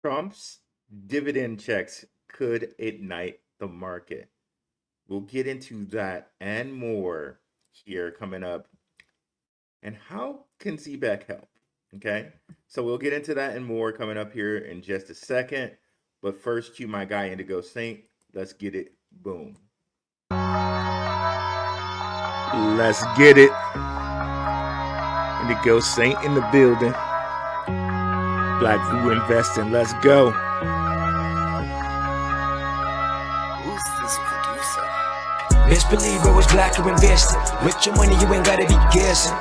Trump's dividend checks could ignite the market. We'll get into that and more here coming up. And how can Zebec help? Okay, so we'll get into that and more coming up here in just a second. But first, cue my guy Indigo Saint. Let's get it. Boom. Let's get it. Indigo Saint in the building. Blackrue Investing. Let's go. Who's this producer? Best believe it was Blackrue Investing. With your money, you ain't gotta be guessing.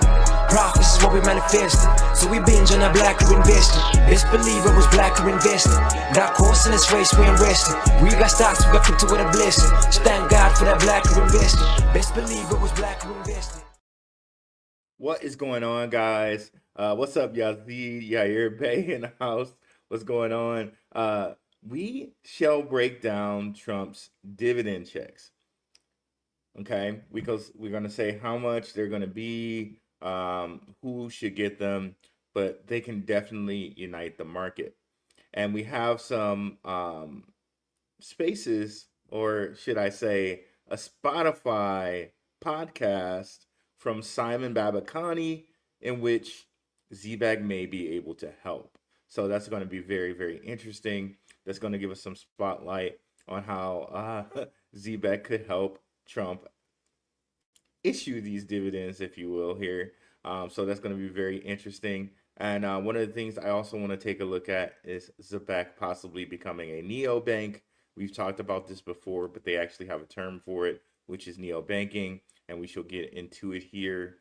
Profits is what we manifested, so we binge on our Blackrue Investing. Best believe it was Blackrue Investing. Dark horse in this race, we ain't resting. We got stocks, we got crypto with a blessing. So thank God for that Blackrue Investing. Best believe it was Blackrue Investing. What is going on, guys? What's up, Yazid, Yair Bey in the house? What's going on? We shall break down Trump's dividend checks. Okay, because we're going to say how much they're going to be, who should get them, but they can definitely unite the market. And we have some spaces, or should I say, a Spotify podcast from Simon Babakani in which Zebec may be able to help. So that's going to be very, very interesting. That's going to give us some spotlight on how Zebec could help Trump issue these dividends, if you will, here. So that's going to be very interesting. And one of the things I also want to take a look at is Zebec possibly becoming a neobank. We've talked about this before, but they actually have a term for it, which is neobanking, and we shall get into it here.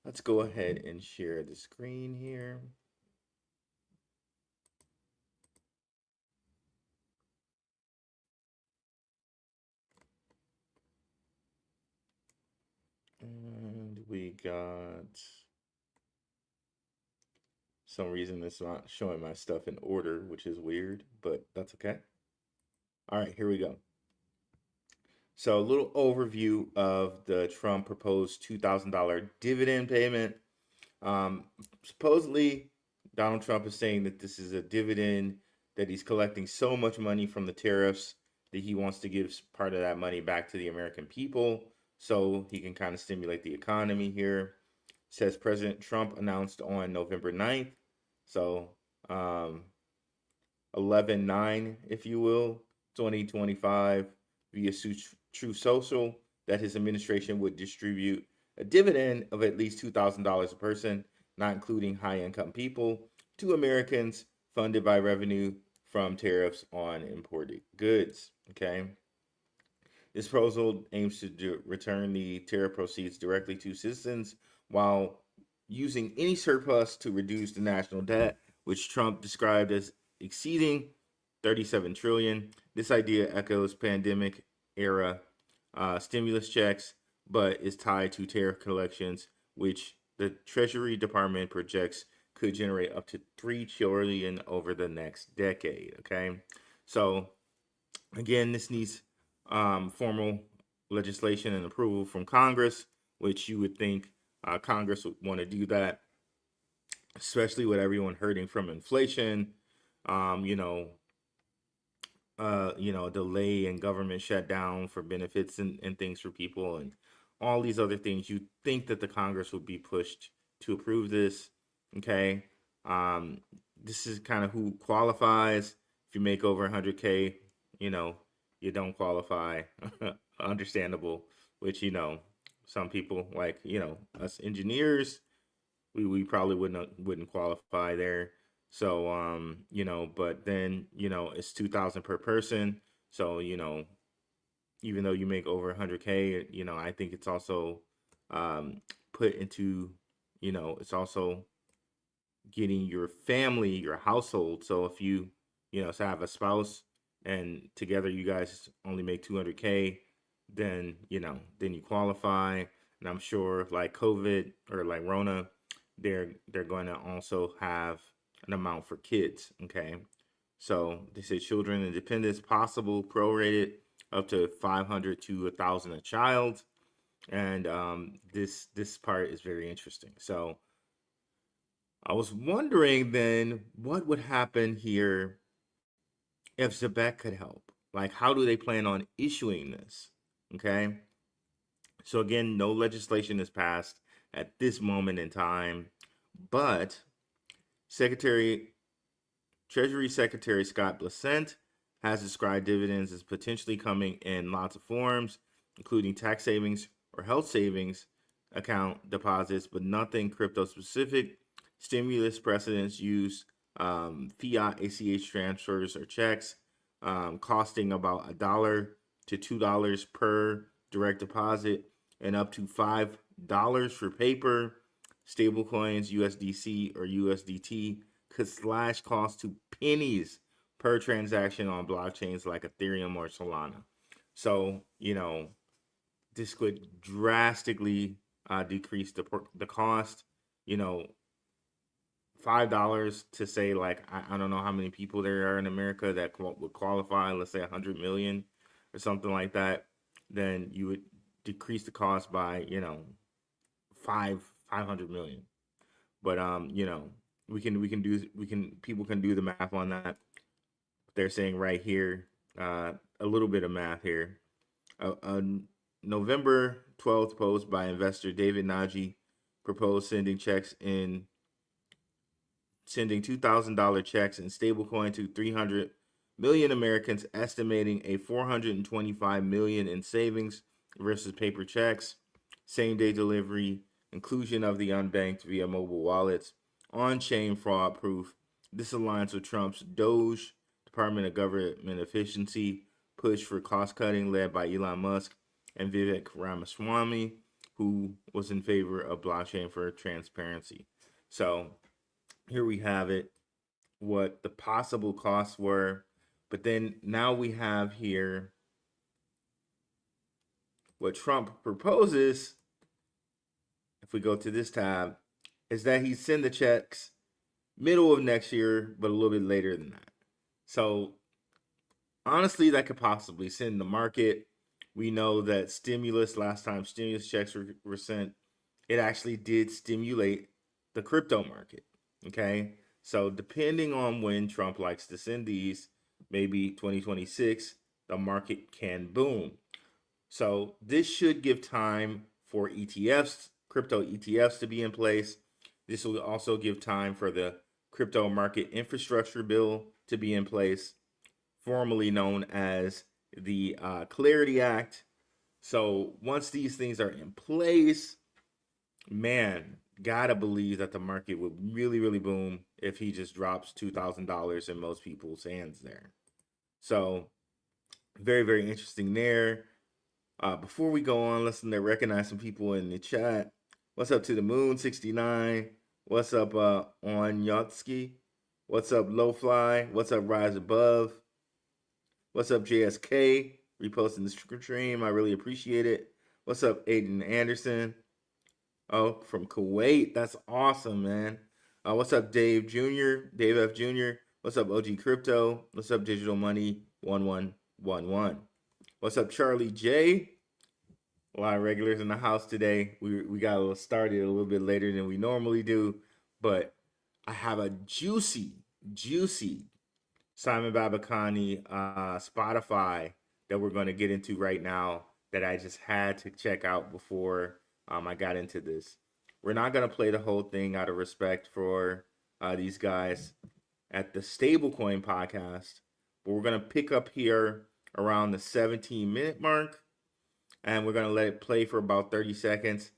Let's go ahead and share the screen here. And we got some reason it's not showing my stuff in order, which is weird, but that's okay. All right, here we go. So a little overview of the Trump proposed $2,000 dividend payment. Supposedly, Donald Trump is saying that this is a dividend, that he's collecting so much money from the tariffs that he wants to give part of that money back to the American people so he can kind of stimulate the economy here. Says President Trump announced on November 9th, so 11/9, if you will, 2025, via True Social, that his administration would distribute a dividend of at least $2,000 a person, not including high-income people, to Americans funded by revenue from tariffs on imported goods. Okay. This proposal aims to return the tariff proceeds directly to citizens while using any surplus to reduce the national debt, which Trump described as exceeding 37 trillion. This idea echoes pandemic era stimulus checks, but is tied to tariff collections, which the Treasury Department projects could generate up to 3 trillion over the next decade. Okay, so again, this needs formal legislation and approval from Congress, which you would think Congress would want to do that, especially with everyone hurting from inflation. Delay in government shutdown for benefits and things for people, and all these other things. You think that the Congress would be pushed to approve this. Okay, this is kind of who qualifies. If you make over 100K, you don't qualify. Understandable. Which some people, like us engineers, we probably wouldn't qualify there. So but then it's 2,000 per person. So even though you make over 100K, I think it's also put into it's also getting your family, your household. So if you have a spouse and together you guys only make 200K, then you qualify. And I'm sure like COVID or like Rona, they're going to also have an amount for kids. Okay, so they say children and dependents possible prorated up to 500 to 1,000 a child, and this part is very interesting. So I was wondering then what would happen here if Zebec could help. Like, how do they plan on issuing this? Okay. So again, no legislation is passed at this moment in time, but Secretary Treasury Secretary Scott Bessent has described dividends as potentially coming in lots of forms, including tax savings or health savings account deposits, but nothing crypto specific. Stimulus precedents use fiat ACH transfers or checks, costing about $1 to $2 per direct deposit, and up to $5 for paper. Stablecoins, USDC or USDT, could slash costs to pennies per transaction on blockchains like Ethereum or Solana. So, this could drastically decrease the cost. $5 to say, like, I don't know how many people there are in America that would qualify, let's say 100 million or something like that, then you would decrease the cost by, 500 million. But people can do the math on that. They're saying right here, a little bit of math here. A November 12th post by investor David Nagy proposed sending $2,000 checks in stablecoin to 300 million Americans, estimating a 425 million in savings versus paper checks, same day delivery, inclusion of the unbanked via mobile wallets, on-chain fraud proof. This aligns with Trump's DOGE, Department of Government Efficiency, push for cost cutting led by Elon Musk and Vivek Ramaswamy, who was in favor of blockchain for transparency. So here we have it, what the possible costs were. But then now we have here what Trump proposes. If we go to this tab, is that he send the checks middle of next year, but a little bit later than that. So honestly, that could possibly send the market. We know that last time stimulus checks were sent, it actually did stimulate the crypto market. Okay. So depending on when Trump likes to send these, maybe 2026, the market can boom. So this should give time for ETFs, crypto ETFs to be in place. This will also give time for the crypto market infrastructure bill to be in place, formerly known as the Clarity Act. So once these things are in place, man, gotta believe that the market would really, really boom if he just drops $2,000 in most people's hands there. So very, very interesting there. Before we go on, let's recognize some people in the chat. What's up to the moon 69? What's up on Yatsky? What's up Lowfly? What's up Rise Above? What's up JSK? Reposting the stream. I really appreciate it. What's up Aiden Anderson? Oh, from Kuwait. That's awesome, man. What's up Dave Jr.? Dave F. Jr. What's up OG Crypto? What's up Digital Money 1111? What's up Charlie J? A lot of regulars in the house today. We got started a little bit later than we normally do, but I have a juicy Simon Babakani Spotify that we're going to get into right now that I just had to check out before I got into this. We're not going to play the whole thing out of respect for these guys at the Stablecoin podcast, but we're going to pick up here around the 17-minute mark, and we're going to let it play for about 30 seconds.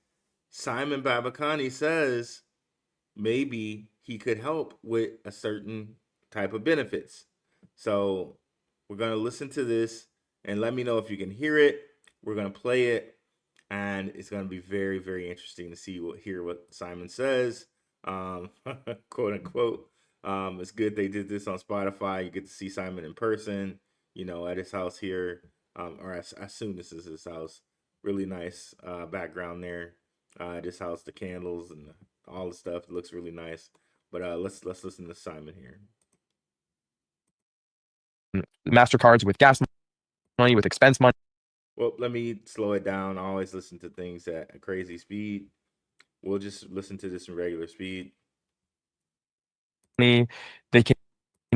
Simon Babakani says maybe he could help with a certain type of benefits. So we're going to listen to this and let me know if you can hear it. We're going to play it, and it's going to be very, very interesting to hear what Simon says, quote unquote. It's good they did this on Spotify. You get to see Simon in person, at his house here, or I assume this is his house. Really nice background there. This house, the candles and all the stuff, it looks really nice. But let's listen to Simon here. MasterCards with gas money, with expense money. Well, let me slow it down. I always listen to things at a crazy speed. We'll just listen to this in regular speed. They can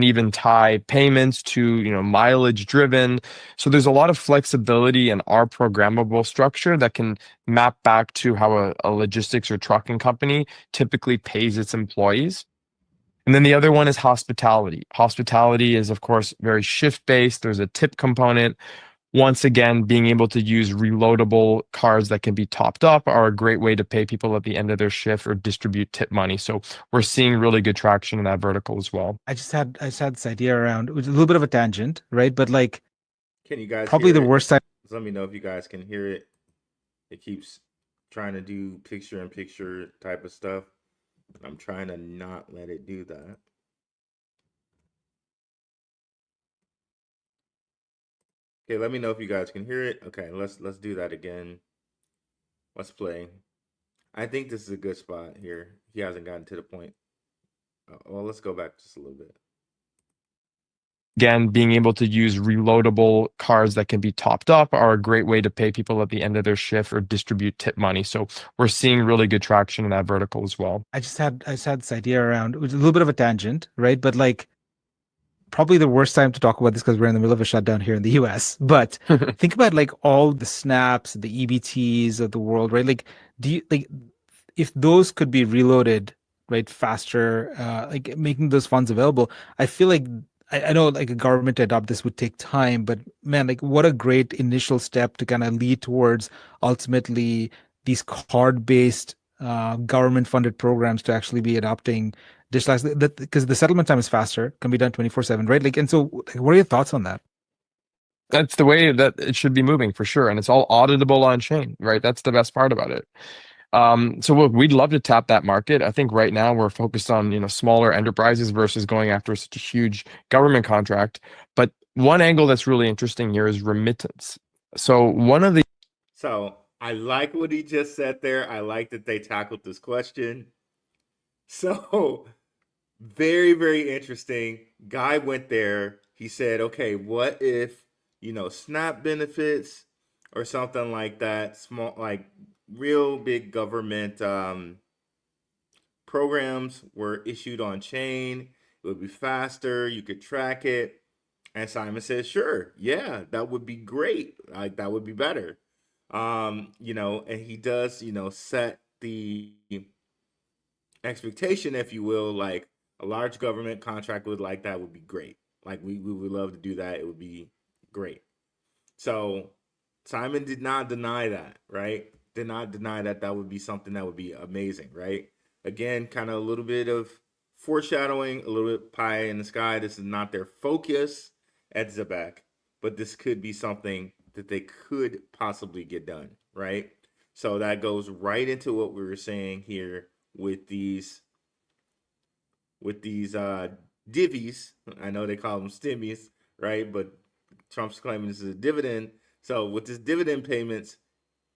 even tie payments to, mileage driven. So there's a lot of flexibility in our programmable structure that can map back to how a logistics or trucking company typically pays its employees. And then the other one is hospitality. Hospitality is, of course, very shift based. There's a tip component. Once again, being able to use reloadable cards that can be topped up are a great way to pay people at the end of their shift or distribute tip money. So we're seeing really good traction in that vertical as well. I just had this idea around, it was a little bit of a tangent, right? But like, Can you guys probably hear the it? worst time. Just let me know if you guys can hear it. It keeps trying to do picture-in-picture type of stuff. I'm trying to not let it do that. Okay, let me know if you guys can hear it. Okay, let's do that again. Let's play. I think this is a good spot here. He hasn't gotten to the point. Well, let's go back just a little bit. Again, being able to use reloadable cards that can be topped up are a great way to pay people at the end of their shift or distribute tip money. So we're seeing really good traction in that vertical as well. I just had this idea around, it was a little bit of a tangent, right? But like, probably the worst time to talk about this because we're in the middle of a shutdown here in the US. But think about like all the snaps, the EBTs of the world, right? Like, do you like if those could be reloaded, right, faster, like making those funds available? I feel like I know like a government to adopt this would take time, but man, like what a great initial step to kind of lead towards ultimately these card-based government-funded programs to actually be adopting digitalized, that because the settlement time is faster, can be done 24/7, right? Like, and so like, what are your thoughts on that? That's the way that it should be moving for sure. And it's all auditable on chain, right? That's the best part about it. So we'd love to tap that market. I think right now we're focused on, smaller enterprises versus going after such a huge government contract. But one angle that's really interesting here is remittance. So one of the So I like what he just said there. I like that they tackled this question. So very, very interesting. Guy went there. He said, okay, what if, SNAP benefits or something like that, small, like real big government programs were issued on chain. It would be faster. You could track it. And Simon says, sure, yeah, that would be great. Like that would be better. And he does, set the expectation, if you will, like a large government contract would like that would be great. Like we would love to do that. It would be great. So Simon did not deny that, right? Did not deny that that would be something that would be amazing, right? Again, kind of a little bit of foreshadowing, a little bit pie in the sky. This is not their focus at Zebec, but this could be something that they could possibly get done, right? So that goes right into what we were saying here with these divvies. I know they call them stimmies, right? But Trump's claiming this is a dividend. So with this dividend payments,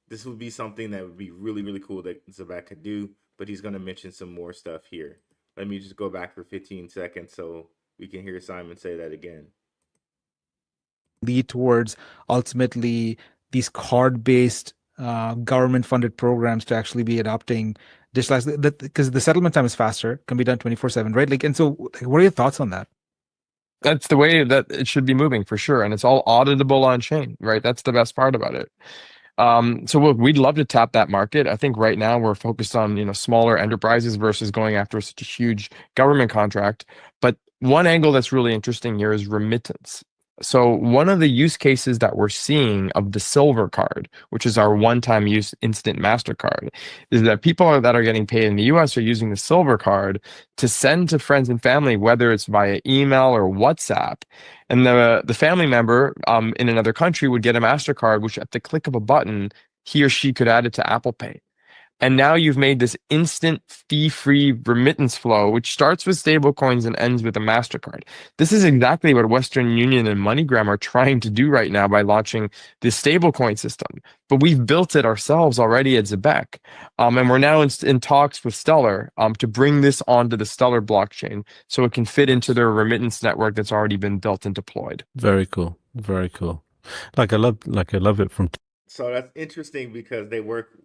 this would be something that would be really, really cool that Zebec could do. But he's going to mention some more stuff here. Let me just go back for 15 seconds so we can hear Simon say that again. Lead towards ultimately these card-based government-funded programs to actually be adopting digitalized, that because the settlement time is faster, can be done 24/7, right? Like, and so like, what are your thoughts on that? That's the way that it should be moving for sure. And it's all auditable on chain, right? That's the best part about it. So we'd love to tap that market. I think right now we're focused on, smaller enterprises versus going after such a huge government contract. But one angle that's really interesting here is remittance. So one of the use cases that we're seeing of the silver card, which is our one-time use instant MasterCard, is that people that are getting paid in the US are using the silver card to send to friends and family, whether it's via email or WhatsApp. And the family member in another country would get a MasterCard, which at the click of a button, he or she could add it to Apple Pay. And now you've made this instant fee-free remittance flow, which starts with stablecoins and ends with a MasterCard. This is exactly what Western Union and MoneyGram are trying to do right now by launching this stablecoin system. But we've built it ourselves already at Zebec. And we're now in talks with Stellar to bring this onto the Stellar blockchain so it can fit into their remittance network that's already been built and deployed. Very cool. Very cool. I love it from. So that's interesting because they work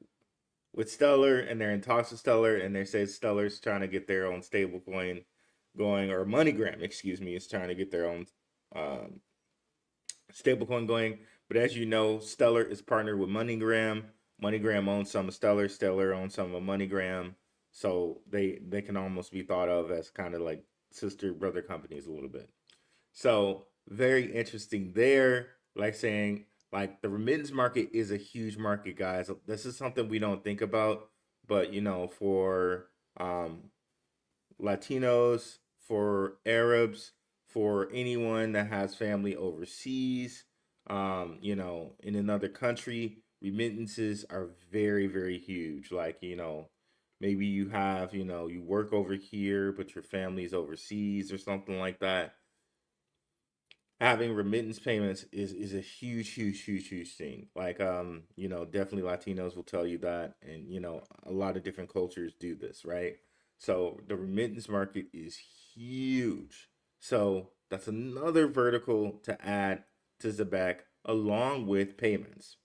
with Stellar and they're in talks with Stellar and they say Stellar's trying to get their own stable coin going, or MoneyGram, excuse me, is trying to get their own stablecoin going. But as you know, Stellar is partnered with MoneyGram. MoneyGram owns some of Stellar. Stellar owns some of MoneyGram. So they can almost be thought of as kind of like sister brother companies a little bit. So very interesting there. Like saying, like the remittance market is a huge market, guys. This is something we don't think about, but you know, for Latinos, for Arabs, for anyone that has family overseas, you know, in another country, remittances are very, very huge. Like, you know, maybe you have, you know, you work over here, but your family's overseas or something like that. Having remittance payments is a huge thing. Like, you know, definitely Latinos will tell you that, and you know, a lot of different cultures do this, right? So the remittance market is huge. So that's another vertical to add to Zebec, along with payments,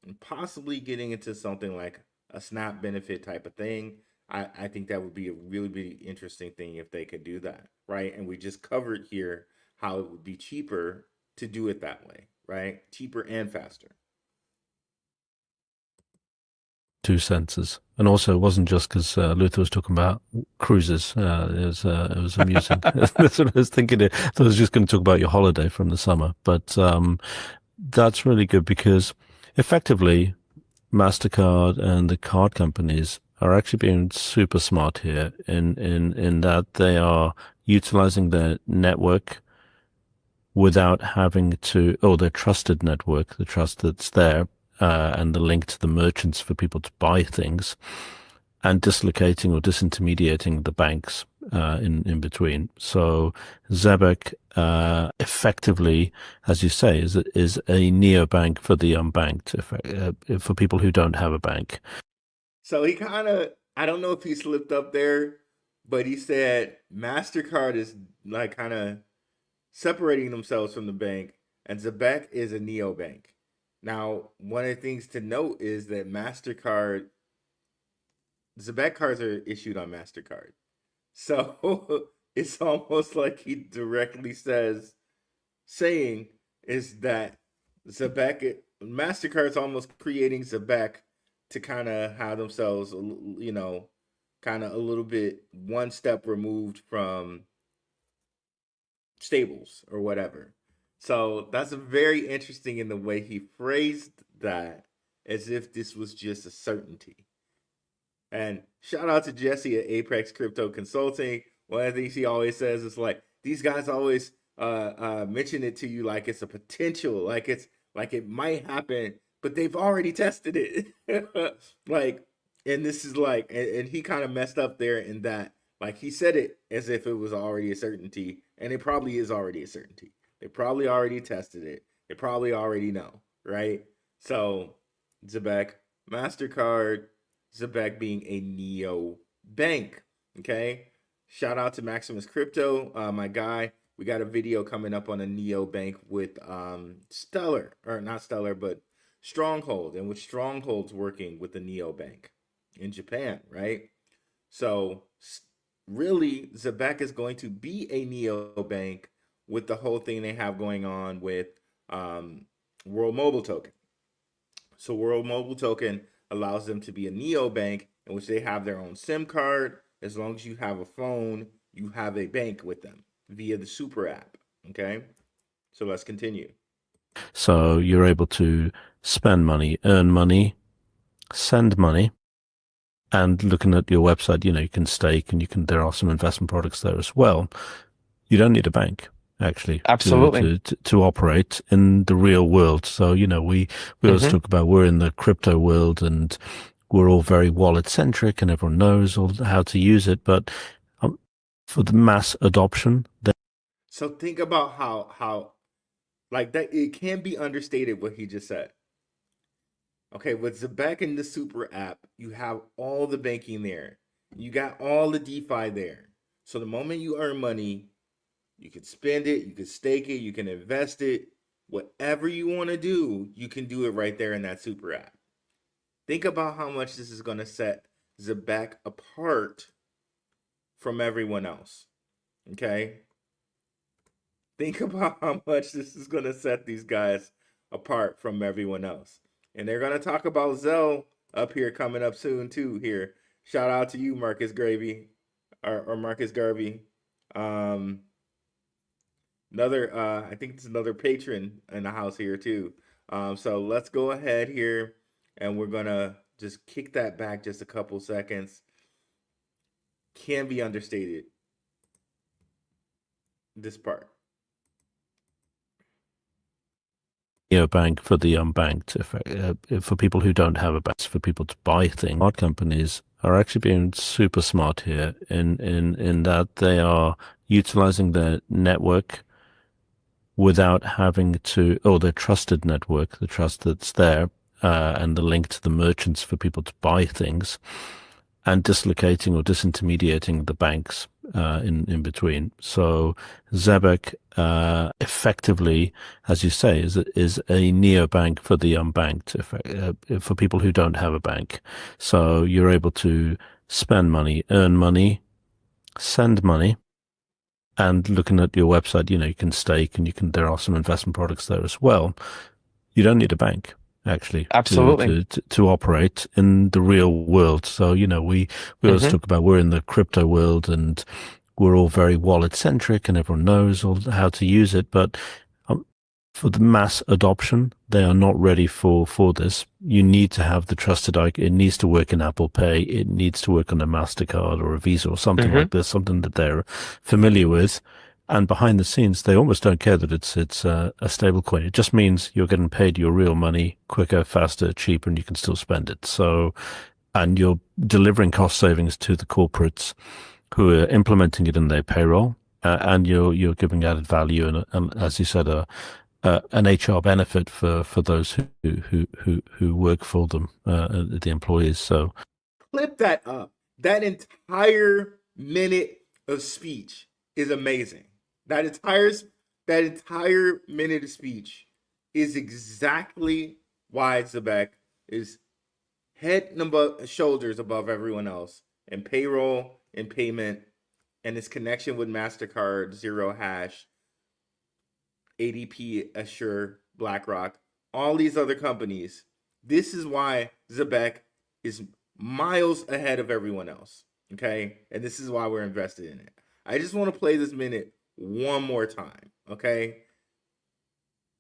and possibly getting into something like a SNAP benefit type of thing. I think that would be a really interesting thing if they could do that, right? And we just covered here how it would be cheaper to do it that way, right? Cheaper and faster. 2 senses. And also, it wasn't just because Luther was talking about cruises. It was amusing. That's what I was thinking. I thought I was just going to talk about your holiday from the summer. But that's really good because effectively, MasterCard and the card companies are actually being super smart here in that they are utilizing their network without having to, their trusted network, the trust that's there, and the link to the merchants for people to buy things, and dislocating or disintermediating the banks in between. So Zebec effectively, as you say, is a neobank for the unbanked, for people who don't have a bank. So he kind of, I don't know if he slipped up there, but he said MasterCard is like kind of separating themselves from the bank, and Zebec is a neobank. Now, one of the things to note is that Zebec cards are issued on MasterCard. So it's almost like he directly saying is that MasterCard's almost creating Zebec to kind of have themselves, you know, kind of a little bit one step removed from stables or whatever. So that's very interesting in the way he phrased that, as if this was just a certainty. And shout out to Jesse at Apex Crypto Consulting. One of the things he always says is like, these guys always mention it to you like it's a potential, like it might happen, but they've already tested it. Like, and this is like, and he kind of messed up there in that, like he said it as if it was already a certainty, and it probably is already a certainty. They probably already tested it. They probably already know, right? So Zebec, MasterCard, Zebec being a neo bank. Okay. Shout out to Maximus Crypto, my guy. We got a video coming up on a neo bank with Stellar, or not Stellar, but Stronghold, and with Stronghold's working with the neo bank in Japan, right? So really, Zebec is going to be a neo bank with the whole thing they have going on with World Mobile Token. So World Mobile Token allows them to be a neobank in which they have their own SIM card. As long as you have a phone, you have a bank with them via the super app. Okay, so let's continue. So you're able to spend money, earn money, send money, and looking at your website, you know, you can stake, and there are some investment products there as well. You don't need a bank, actually, Absolutely. to operate in the real world. So, you know, we always talk about we're in the crypto world and we're all very wallet centric and everyone knows how to use it. But for the mass adoption, so think about how like that, it can't be understated what he just said. Okay, with Zebec and the super app, you have all the banking there. You got all the DeFi there. So the moment you earn money, you can spend it, you can stake it, you can invest it. Whatever you want to do, you can do it right there in that super app. Think about how much this is going to set Zebec apart from everyone else. Okay. Think about how much this is going to set these guys apart from everyone else. And they're going to talk about Zelle up here coming up soon too here. Shout out to you, Marcus Gravy or Marcus Garvey. Another I think it's another patron in the house here too. So let's go ahead here and we're going to just kick that back just a couple seconds. Can be understated, this part. Bank for the unbanked, for people who don't have a bank, for people to buy things. Card companies are actually being super smart here in that they are utilizing their network without having to, their trusted network, the trust that's there, and the link to the merchants for people to buy things, and dislocating or disintermediating the banks in between. So Zebec effectively, as you say, is a neobank for the unbanked, for people who don't have a bank. So you're able to spend money, earn money, send money, and looking at your website, you can stake and there are some investment products there as well. You don't need a bank, actually, Absolutely. to operate in the real world. So, we always talk about we're in the crypto world and we're all very wallet centric and everyone knows how to use it. But for the mass adoption, they are not ready for this. You need to have the trusted icon. It needs to work in Apple Pay. It needs to work on a MasterCard or a Visa or something like this, something that they're familiar with. And behind the scenes, they almost don't care that it's a stable coin. It just means you're getting paid your real money quicker, faster, cheaper, and you can still spend it. So, and you're delivering cost savings to the corporates who are implementing it in their payroll, and you're giving added value and as you said, an HR benefit for those who work for them, the employees. So, Clip that up. That entire minute of speech is amazing. That entire minute of speech is exactly why Zebec is head and shoulders above everyone else in payroll and payment, and its connection with MasterCard, Zero Hash, ADP, Assure, BlackRock, all these other companies. This is why Zebec is miles ahead of everyone else. Okay, and this is why we're invested in it. I just want to play this minute one more time, okay?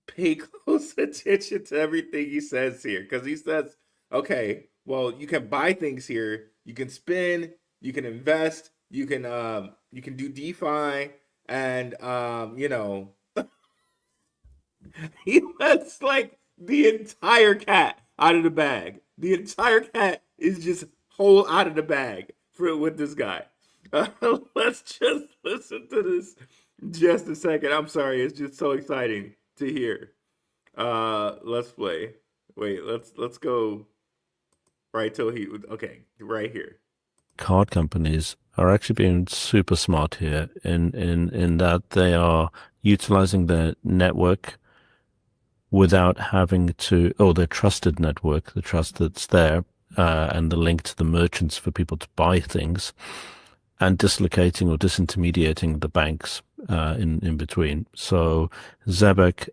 Pay close attention to everything he says here, because he says, okay, well, you can buy things here, you can spend, you can invest, you can do DeFi, and he lets like the entire cat out of the bag. The entire cat is just whole out of the bag with this guy. Let's just listen to this just a second. I'm sorry, it's just so exciting to hear. Let's play. Wait, let's go right till right here. Card companies are actually being super smart here in that they are utilizing their network without having to, their trusted network, the trust that's there, and the link to the merchants for people to buy things, and dislocating or disintermediating the banks in between. So Zebec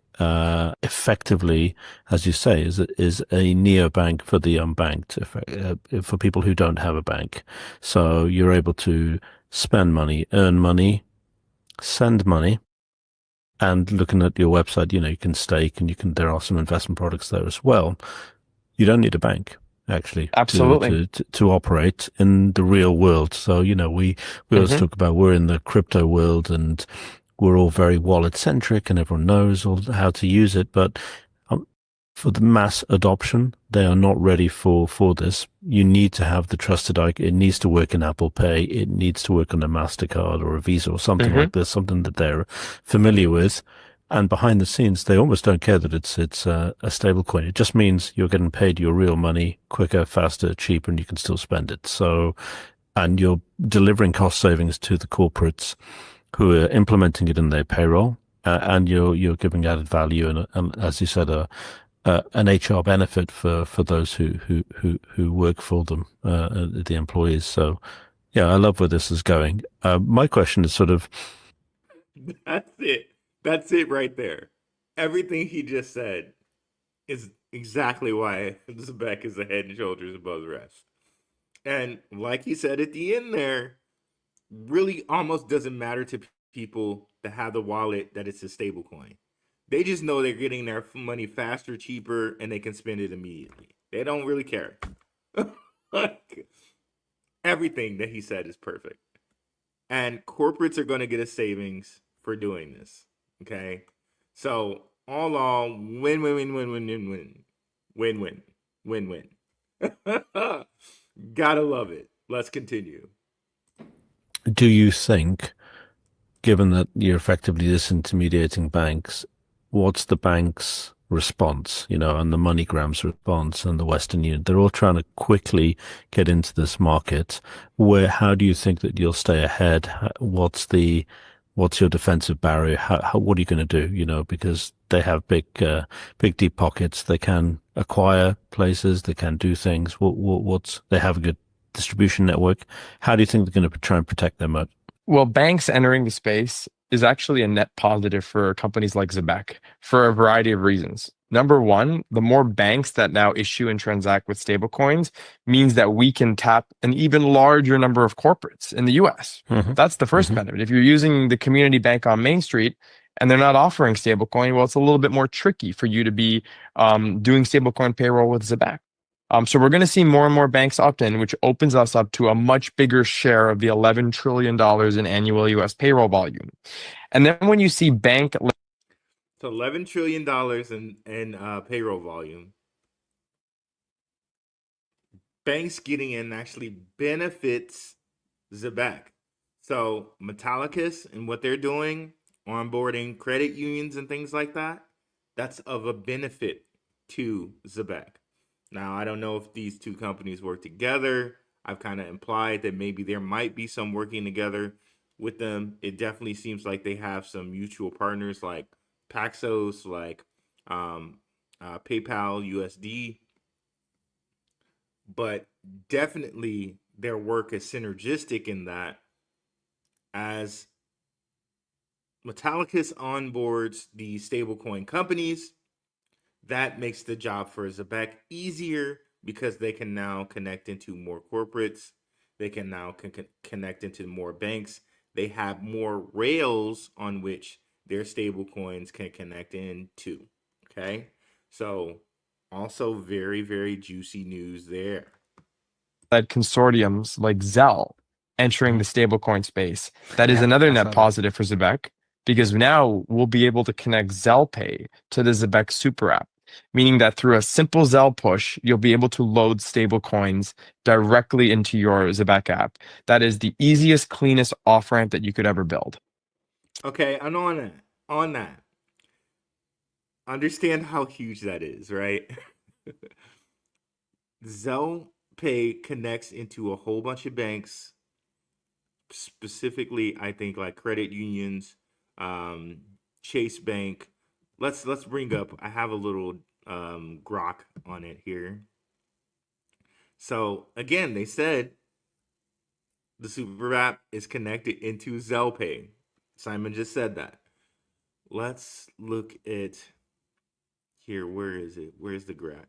effectively, as you say, is a neobank for the unbanked, for people who don't have a bank. So you're able to spend money, earn money, send money, and looking at your website, you can stake and there are some investment products there as well. You don't need a bank, actually, Absolutely. to operate in the real world. So, we always talk about we're in the crypto world and we're all very wallet centric and everyone knows how to use it. But for the mass adoption, they are not ready for this. You need to have the trusted icon. It needs to work in Apple Pay. It needs to work on a MasterCard or a Visa or something like this, something that they're familiar with. And behind the scenes, they almost don't care that it's a stable coin. It just means you're getting paid your real money quicker, faster, cheaper, and you can still spend it. So, and you're delivering cost savings to the corporates who are implementing it in their payroll, and you're giving added value and as you said, an HR benefit for those who work for them, the employees. So, yeah, I love where this is going. My question is sort of, That's it. That's it right there. Everything he just said is exactly why Zebec is a head and shoulders above the rest. And like he said at the end there, really almost doesn't matter to people that have the wallet that it's a stable coin. They just know they're getting their money faster, cheaper, and they can spend it immediately. They don't really care. Like, everything that he said is perfect. And corporates are going to get a savings for doing this. Okay. So, all win, win, win, win, win, win, win. Win, win, win, win. Gotta love it. Let's continue. Do you think, given that you're effectively disintermediating banks, what's the bank's response, and the MoneyGram's response and the Western Union? They're all trying to quickly get into this market. How do you think that you'll stay ahead? What's your defensive barrier? What are you going to do? Because they have big deep pockets. They can acquire places. They can do things. They have a good distribution network. How do you think they're going to try and protect their moat? Well, banks entering the space is actually a net positive for companies like Zebec for a variety of reasons. Number one, the more banks that now issue and transact with stablecoins means that we can tap an even larger number of corporates in the US. Mm-hmm. That's the first benefit. If you're using the community bank on Main Street and they're not offering stablecoin, well, it's a little bit more tricky for you to be doing stablecoin payroll with Zebec. So we're going to see more and more banks opt in, which opens us up to a much bigger share of the $11 trillion in annual US payroll volume. And then when you see bank... So $11 trillion in payroll volume. Banks getting in actually benefits Zebec. So Metallicus and what they're doing, onboarding credit unions and things like that, that's of a benefit to Zebec. Now, I don't know if these two companies work together. I've kind of implied that maybe there might be some working together with them. It definitely seems like they have some mutual partners like Paxos, like PayPal, USD. But definitely their work is synergistic in that as Metallicus onboards the stablecoin companies, that makes the job for Zebec easier because they can now connect into more corporates. They can now connect into more banks. They have more rails on which their stable coins can connect into. Okay. So also very, very juicy news there. Led consortiums like Zelle entering the stablecoin space. That is another net positive for Zebec because now we'll be able to connect Zelle Pay to the Zebec super app, meaning that through a simple Zelle push, you'll be able to load stablecoins directly into your Zebec app. That is the easiest, cleanest off-ramp that you could ever build. Okay, and on that, understand how huge that is, right? Zelle Pay connects into a whole bunch of banks, specifically, I think like credit unions, Chase Bank. Let's bring up. I have a little grok on it here. So again, they said the super app is connected into Zelle Pay. Simon just said that. Let's look at here. Where is it? Where's the grok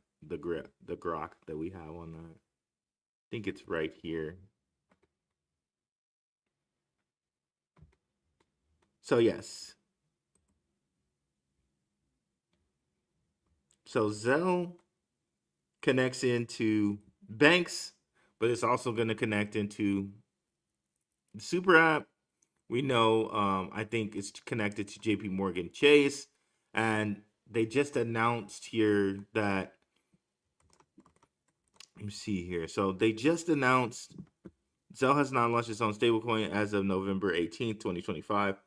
that we have on that? I think it's right here. So yes. So Zelle connects into banks, but it's also going to connect into the super app. We know, I think it's connected to JP Morgan Chase, and they just announced here that, let me see here. So they just announced Zelle has not launched its own stablecoin as of November 18th, 2025.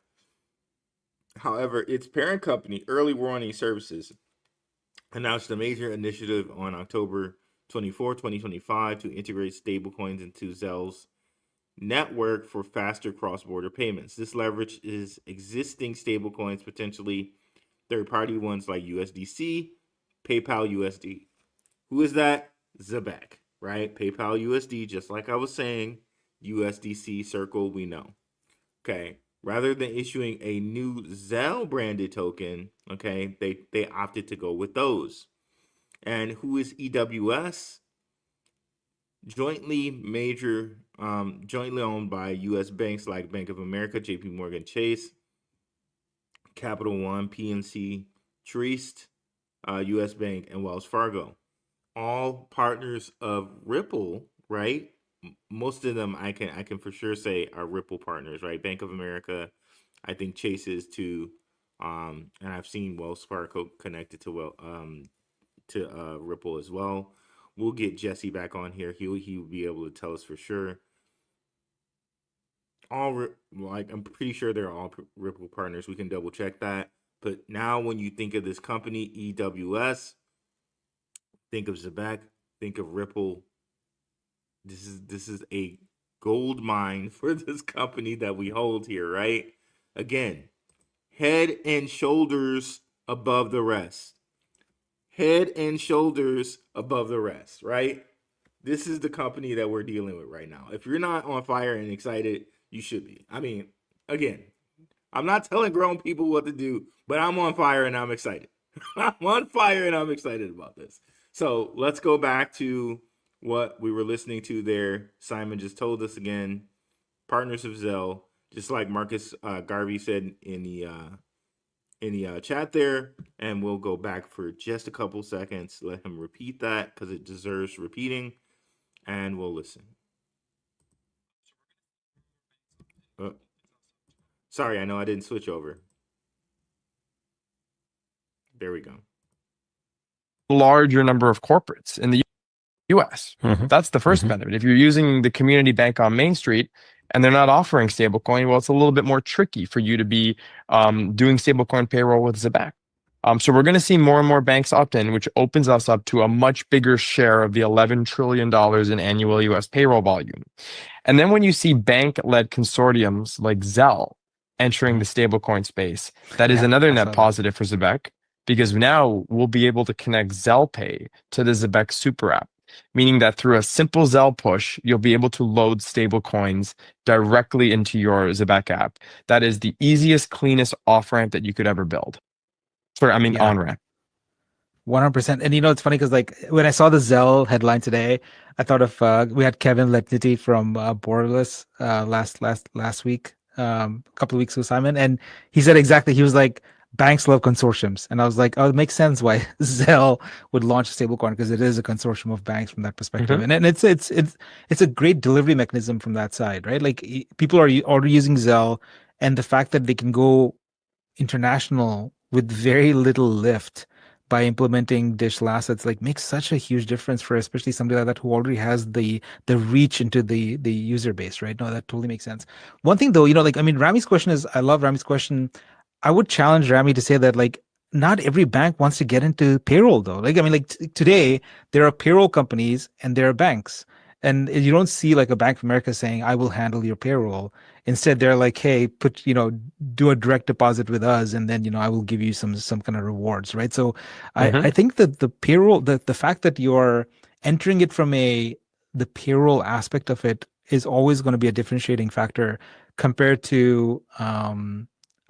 However, its parent company, Early Warning Services, announced a major initiative on October 24, 2025 to integrate stablecoins into Zelle's network for faster cross-border payments. This leverages existing stablecoins, potentially third-party ones like USDC, PayPal USD. Who is that? Zebec, right? PayPal USD, just like I was saying, USDC Circle, we know. Okay. rather than issuing a new Zelle branded token, okay, they opted to go with those. And who is EWS? Jointly owned by U.S. banks like Bank of America, J.P. Morgan Chase, Capital One, PNC, Truist, U.S. Bank, and Wells Fargo. All partners of Ripple, right? Most of them I can for sure say are Ripple partners, right? Bank of America, I think Chase is too, and I've seen Wells Fargo connected to Ripple as well. We'll get Jesse back on here. He will be able to tell us for sure. I'm pretty sure they're all Ripple partners. We can double check that. But now, when you think of this company, EWS, think of Zebec, think of Ripple. This is a gold mine for this company that we hold here, right? Again, head and shoulders above the rest. Head and shoulders above the rest, right? This is the company that we're dealing with right now. If you're not on fire and excited, you should be. I mean, again, I'm not telling grown people what to do, but I'm on fire and I'm excited. I'm on fire and I'm excited about this. So let's go back to what we were listening to there. Simon just told us again, partners of Zelle, just like Marcus Garvey said in the chat there, and we'll go back for just a couple seconds. Let him repeat that because it deserves repeating, and we'll listen. Sorry, I know I didn't switch over. There we go. Larger number of corporates in the US. That's the first benefit. If you're using the community bank on Main Street and they're not offering stablecoin, well, it's a little bit more tricky for you to be doing stablecoin payroll with Zebec. So we're going to see more and more banks opt in, which opens us up to a much bigger share of the $11 trillion in annual US payroll volume. And then when you see bank-led consortiums like Zelle entering the stablecoin space, that is another net positive for Zebec, because now we'll be able to connect Zelle Pay to the Zebec super app, meaning that through a simple Zelle push, you'll be able to load stablecoins directly into your Zebec app. That is the easiest, cleanest off-ramp that you could ever build. On-ramp. 100%. And it's funny because like when I saw the Zelle headline today, I thought of we had Kevin Lepnity from Borderless last week, a couple of weeks ago, Simon, and he said exactly. He was like, banks love consortiums, and I was like, oh, it makes sense why Zelle would launch a stablecoin, because it is a consortium of banks from that perspective, and it's a great delivery mechanism from that side, right? Like people are already using Zelle, and the fact that they can go international with very little lift by implementing digital assets like makes such a huge difference for especially somebody like that who already has the reach into the user base, right? No, that totally makes sense. One thing though, Rami's question is, I love Rami's question. I would challenge Rami to say that like not every bank wants to get into payroll though. Today there are payroll companies and there are banks, and you don't see like a Bank of America saying, I will handle your payroll. Instead, they're like, hey, do a direct deposit with us, and then, I will give you some kind of rewards, right? So I think that the payroll, the fact that you're entering it from the payroll aspect of it is always going to be a differentiating factor compared to a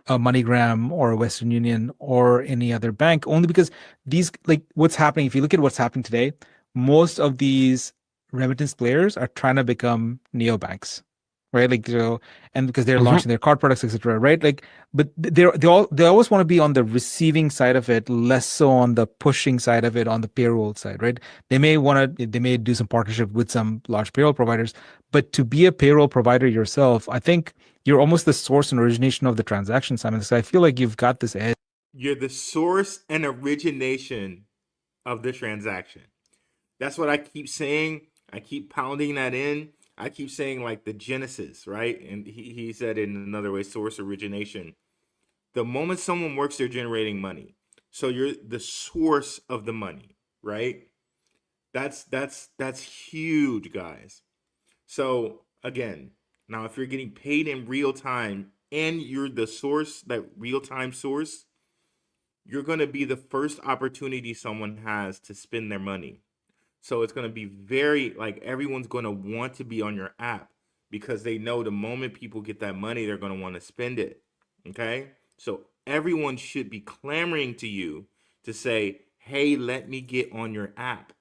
MoneyGram or a Western Union or any other bank, only because what's happening, if you look at what's happening today, most of these remittance players are trying to become neobanks, right? And because they're launching their card products, etc., right? But they always want to be on the receiving side of it, less so on the pushing side of it, on the payroll side, right? They may do some partnership with some large payroll providers, but to be a payroll provider yourself, I think you're almost the source and origination of the transaction, Simon. So I feel like you've got this edge. You're the source and origination of the transaction. That's what I keep saying. I keep pounding that in. I keep saying like the genesis, right? And he said in another way, source origination. The moment someone works, they're generating money. So you're the source of the money, right? That's huge, guys. So again, now if you're getting paid in real time and you're the source, that real-time source, you're going to be the first opportunity someone has to spend their money. So it's going to be everyone's going to want to be on your app because they know the moment people get that money, they're going to want to spend it. Okay? So everyone should be clamoring to you to say, hey, let me get on your app.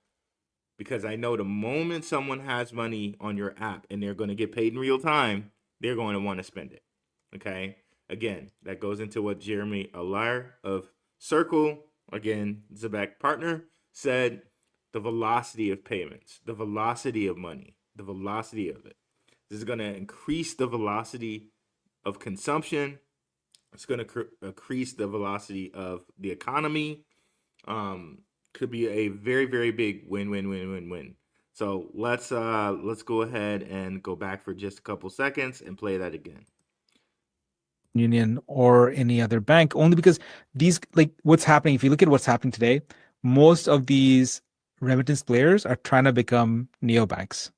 Because I know the moment someone has money on your app and they're going to get paid in real time, they're going to want to spend it. Okay? Again, that goes into what Jeremy Allaire of Circle, again, Zebec partner, said: the velocity of payments, the velocity of money, the velocity of it. This is going to increase the velocity of consumption. It's going to increase the velocity of the economy. Could be a very, very big win. So let's go ahead and go back for just a couple seconds and play that again. Union or any other bank, only because these, like, what's happening, if you look at what's happening today, most of these remittance players are trying to become neobanks,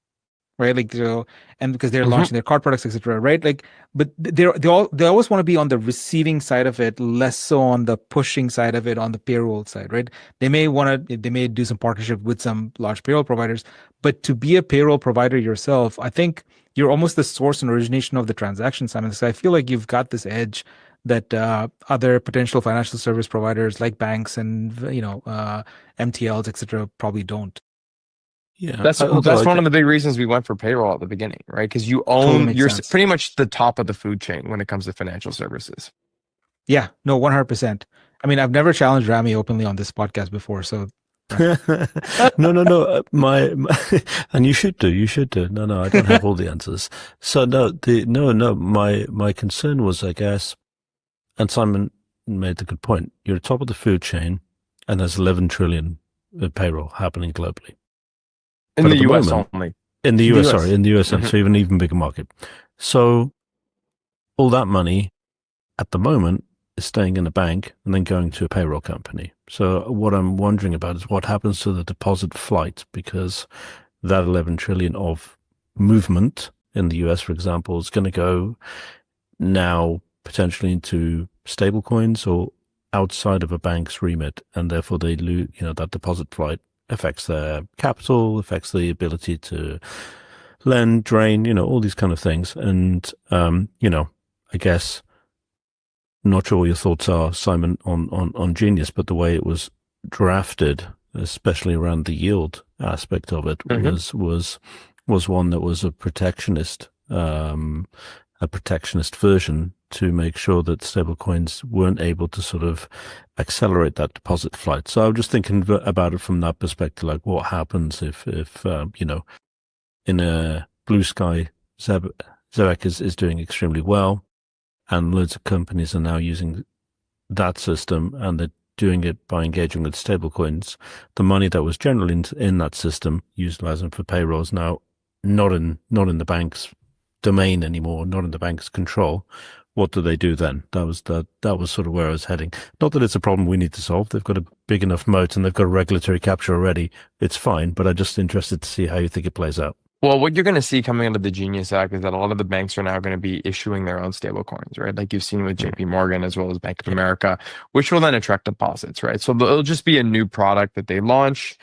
right? Like, so, and because they're launching their card products, etc., right? Like, but they always want to be on the receiving side of it, less so on the pushing side of it, on the payroll side, right? They may do some partnership with some large payroll providers, but to be a payroll provider yourself, I think you're almost the source and origination of the transaction, Simon. So I feel like you've got this edge that other potential financial service providers like banks and MTLs, etc., probably don't. Yeah, That's one of the big reasons we went for payroll at the beginning, right? Because you're pretty much the top of the food chain when it comes to financial services. Yeah, no, 100%. I mean, I've never challenged Rami openly on this podcast before, so. No. My and you should do. No, I don't have all the answers. So my concern was, I guess, and Simon made the good point. You're at the top of the food chain, and there's 11 trillion payroll happening globally. In the US only. In the US, sorry, in the US, so even bigger market. So all that money at the moment is staying in a bank and then going to a payroll company. So what I'm wondering about is what happens to the deposit flight, because that 11 trillion of movement in the US, for example, is going to go now potentially into stable coins or outside of a bank's remit, and therefore they lose, that deposit flight affects their capital, affects the ability to lend, drain, all these kind of things. And, I guess, not sure what your thoughts are, Simon, on Genius, but the way it was drafted, especially around the yield aspect of it, was one that was a protectionist version to make sure that stablecoins weren't able to sort of accelerate that deposit flight. So I was just thinking about it from that perspective, like what happens if in a blue sky, Zebec is doing extremely well, and loads of companies are now using that system, and they're doing it by engaging with stablecoins. The money that was generally in that system, utilizing for payrolls, now not in the bank's domain anymore, not in the bank's control. What do they do then? That was sort of where I was heading. Not that it's a problem we need to solve. They've got a big enough moat and they've got a regulatory capture already. It's fine, but I'm just interested to see how you think it plays out. Well, what you're going to see coming out of the Genius Act is that a lot of the banks are now going to be issuing their own stable coins, right? Like you've seen with JP Morgan as well as Bank of America, which will then attract deposits, right? So it'll just be a new product that they launch,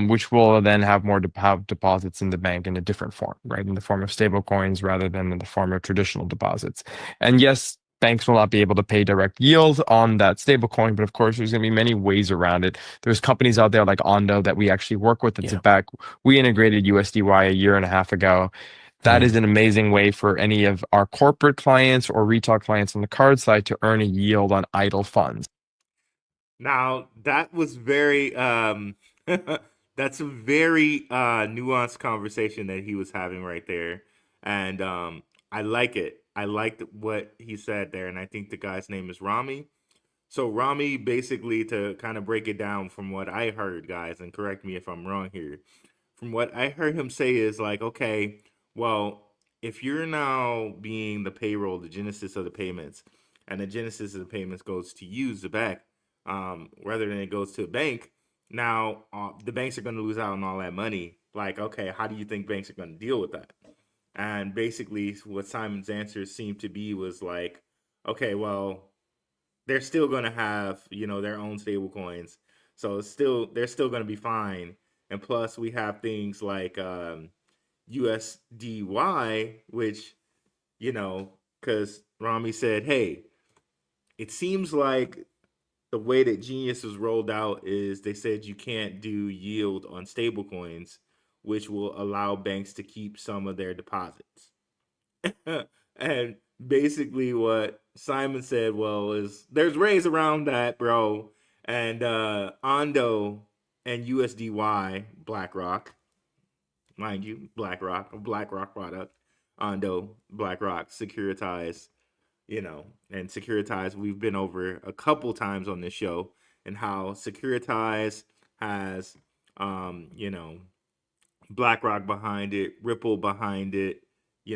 which will then have have deposits in the bank in a different form, right? In the form of stable coins rather than in the form of traditional deposits. And yes, banks will not be able to pay direct yield on that stable coin, but of course, there's going to be many ways around it. There's companies out there like Ondo that we actually work with. It's back. We integrated USDY a year and a half ago. That is an amazing way for any of our corporate clients or retail clients on the card side to earn a yield on idle funds. Now, that was very that's a very nuanced conversation that he was having right there, and I like it. I liked what he said there, and I think the guy's name is Rami. So Rami, basically, to kind of break it down from what I heard, guys, and correct me if I'm wrong here, from what I heard him say is like, okay, well, if you're now being the payroll, the genesis of the payments, and the genesis of the payments goes to you, Zebec, rather than it goes to a bank, now the banks are going to lose out on all that money. Like, okay, how do you think banks are going to deal with that? And basically what Simon's answer seemed to be was like, okay, well, they're still going to have, their own stable coins. So they're still going to be fine. And plus we have things like, USDY, which, because Rami said, hey, it seems like the way that Genius was rolled out is they said you can't do yield on stablecoins, which will allow banks to keep some of their deposits. And basically what Simon said, well, is there's ways around that, bro. And Ondo and USDY, BlackRock, mind you, BlackRock, a BlackRock product, Ondo, BlackRock, Securitize, and Securitize, we've been over a couple times on this show, and how Securitize has, BlackRock behind it, Ripple behind it,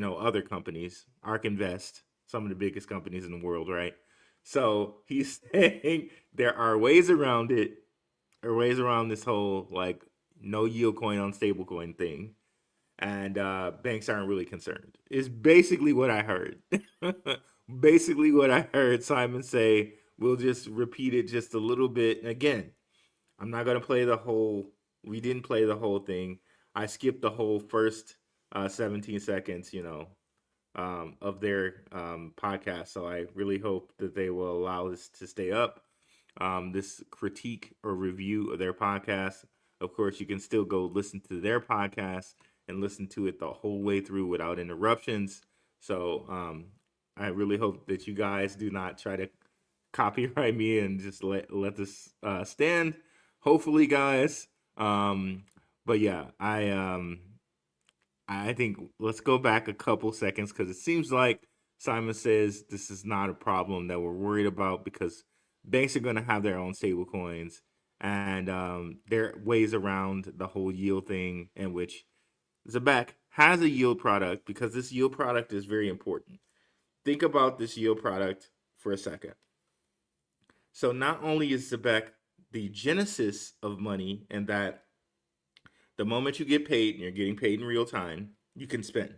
other companies, ARK Invest, some of the biggest companies in the world, right? So he's saying there are ways around it, or ways around this whole like no yield coin on stablecoin thing, and banks aren't really concerned. Is basically what I heard. Basically what I heard Simon say. We'll just repeat it just a little bit. And again, I'm not gonna play the whole. We didn't play the whole thing. I skipped the whole first 17 seconds, of their podcast. So I really hope that they will allow this to stay up. This critique or review of their podcast. Of course, you can still go listen to their podcast and listen to it the whole way through without interruptions. So I really hope that you guys do not try to copyright me and just let this stand. Hopefully, guys. But yeah, I think let's go back a couple seconds, because it seems like Simon says this is not a problem that we're worried about, because banks are going to have their own stable coins, and there are ways around the whole yield thing, in which Zebec has a yield product, because this yield product is very important. Think about this yield product for a second. So not only is Zebec the genesis of money, and that the moment you get paid, and you're getting paid in real time, you can spend.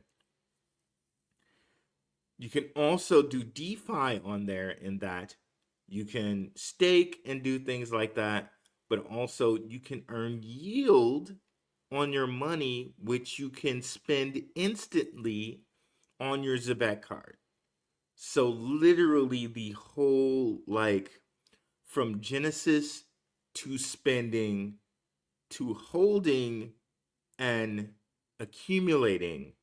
You can also do DeFi on there, in that you can stake and do things like that, but also you can earn yield on your money, which you can spend instantly on your Zebec card. So literally the whole, like, from genesis to spending to holding and accumulating,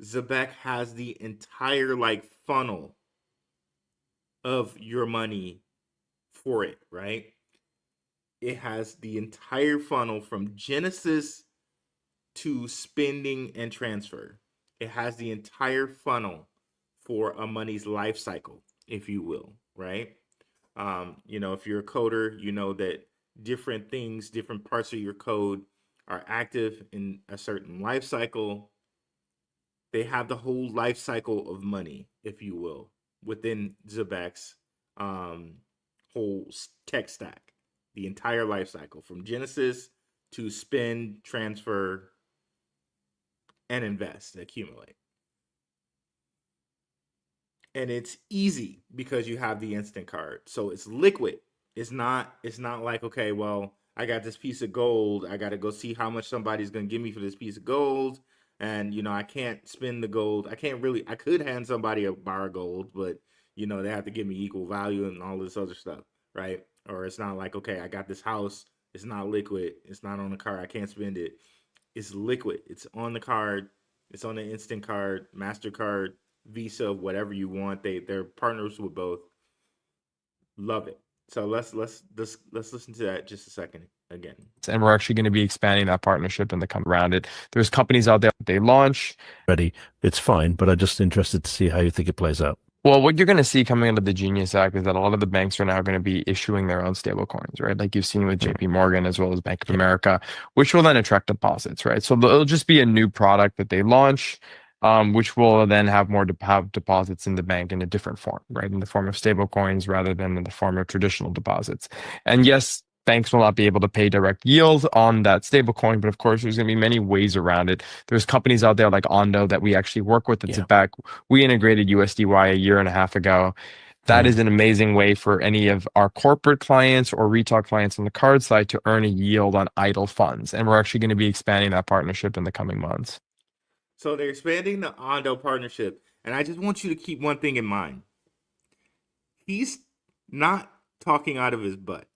Zebec has the entire like funnel of your money for it, right? It has the entire funnel from genesis to spending and transfer. It has the entire funnel for a money's life cycle, if you will, right? If you're a coder, you know that different things, different parts of your code are active in a certain life cycle. They have the whole life cycle of money, if you will, within Zebec's whole tech stack. The entire life cycle from genesis to spend, transfer, and invest, accumulate. And it's easy because you have the instant card. So it's liquid. It's not like, okay, well, I got this piece of gold. I got to go see how much somebody's going to give me for this piece of gold. And, I can't spend the gold. I could hand somebody a bar of gold, but, they have to give me equal value and all this other stuff, right? Or it's not like, okay, I got this house. It's not liquid. It's not on the card. I can't spend it. It's liquid. It's on the card. It's on the instant card, MasterCard, Visa, whatever you want. They're partners with both. Love it. So let's listen to that just a second again. And we're actually going to be expanding that partnership in the coming around it. There's companies out there, they launch. Ready. It's fine, but I'm just interested to see how you think it plays out. Well, what you're going to see coming out of the Genius Act is that a lot of the banks are now going to be issuing their own stable coins, right? Like you've seen with JP Morgan as well as Bank of America, which will then attract deposits, right? So it'll just be a new product that they launch, which will then have have deposits in the bank in a different form, right? In the form of stable coins rather than in the form of traditional deposits. And yes, banks will not be able to pay direct yield on that stable coin, but of course, there's going to be many ways around it. There's companies out there like Ondo that we actually work with at Zebec. We integrated USDY a year and a half ago. That is an amazing way for any of our corporate clients or retail clients on the card side to earn a yield on idle funds. And we're actually going to be expanding that partnership in the coming months. So they're expanding the Ondo partnership, and I just want you to keep one thing in mind. He's not talking out of his butt.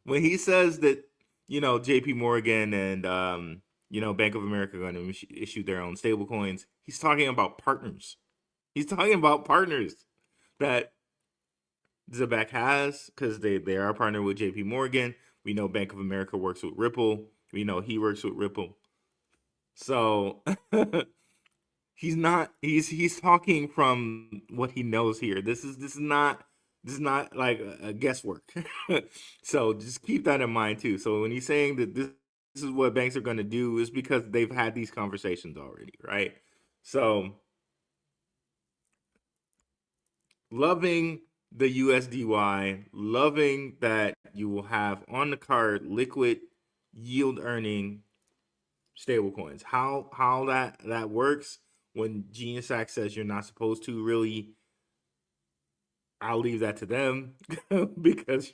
When he says that, JP Morgan and Bank of America are going to issue their own stable coins, he's talking about partners. He's talking about partners that Zebec has, because they are a partner with JP Morgan. We know Bank of America works with Ripple. We know he works with Ripple. So he's talking from what he knows here. This is not like a guesswork. So just keep that in mind too. So when he's saying that this is what banks are going to do, is because they've had these conversations already, right? So loving the USDY, loving that you will have on the card liquid yield earning stable coins. How that works, when Genius Act says you're not supposed to, really, I'll leave that to them because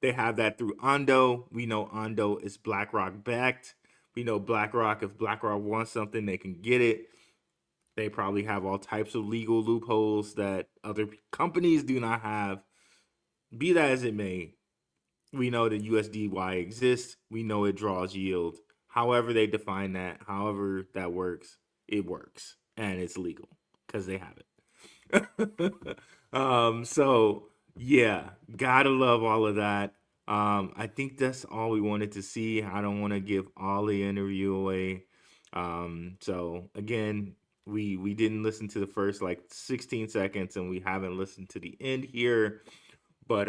they have that through Ondo. We know Ondo is BlackRock backed. We know BlackRock, if BlackRock wants something, they can get it. They probably have all types of legal loopholes that other companies do not have. Be that as it may, we know that USDY exists. We know it draws yield. However they define that, however that works, it works. And it's legal because they have it. So yeah, gotta love all of that. I think that's all we wanted to see. I don't want to give all the interview away. So again, we didn't listen to the first like 16 seconds, and we haven't listened to the end here. But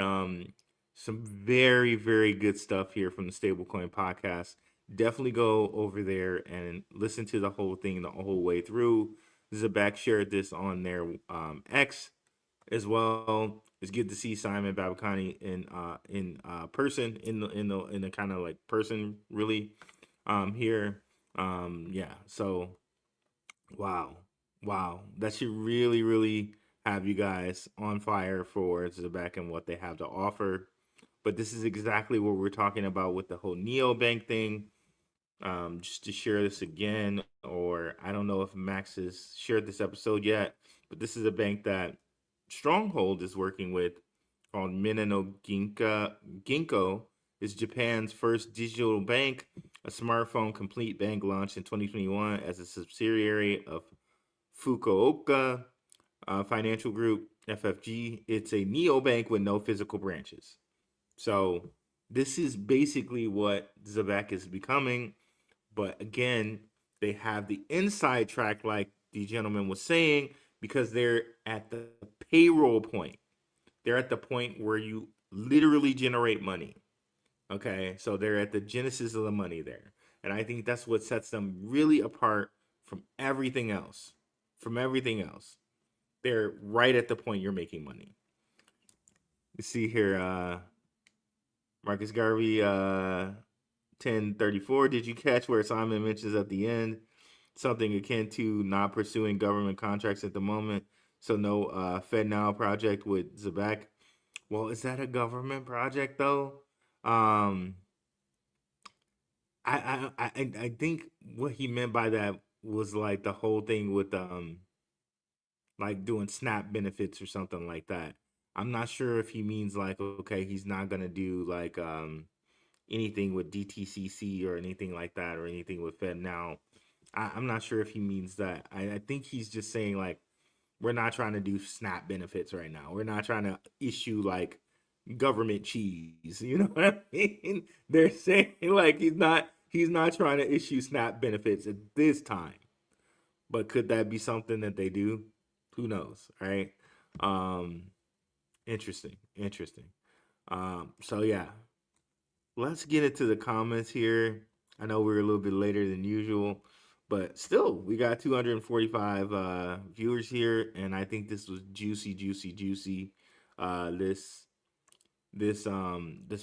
some very, very good stuff here from the Stablecoin podcast. Definitely go over there and listen to the whole thing the whole way through. Zebec shared this on their X as well. It's good to see Simon Babakani in person, in the kind of like person really here. Yeah. So wow, that should really, really have you guys on fire for Zebec and what they have to offer. But this is exactly what we're talking about with the whole neobank thing. Just to share this again, or I don't know if Max has shared this episode yet, but this is a bank that Stronghold is working with, called Minano Ginkgo. Is Japan's first digital bank, a smartphone complete bank launched in 2021 as a subsidiary of Fukuoka Financial Group, FFG. It's a neobank with no physical branches. So this is basically what Zebec is becoming. But again, they have the inside track, like the gentleman was saying, because they're at the payroll point. They're at the point where you literally generate money. Okay, so they're at the genesis of the money there. And I think that's what sets them really apart from everything else. They're right at the point you're making money. You see here, Marcus Garvey, 1034. Did you catch where Simon mentions at the end something akin to not pursuing government contracts at the moment? So no FedNow project with Zebec. Well, is that a government project though? I think what he meant by that was like the whole thing with like doing SNAP benefits or something like that. I'm not sure if he means like, okay, he's not gonna do like anything with DTCC or anything like that, or anything with FedNow. I'm not sure if he means that. I think he's just saying like, we're not trying to do SNAP benefits right now. We're not trying to issue like government cheese. You know what I mean? They're saying like he's not trying to issue SNAP benefits at this time. But could that be something that they do? Who knows, right? Interesting. So yeah, let's get into the comments here. I know we're a little bit later than usual, but still, we got 245 viewers here, and I think this was juicy. This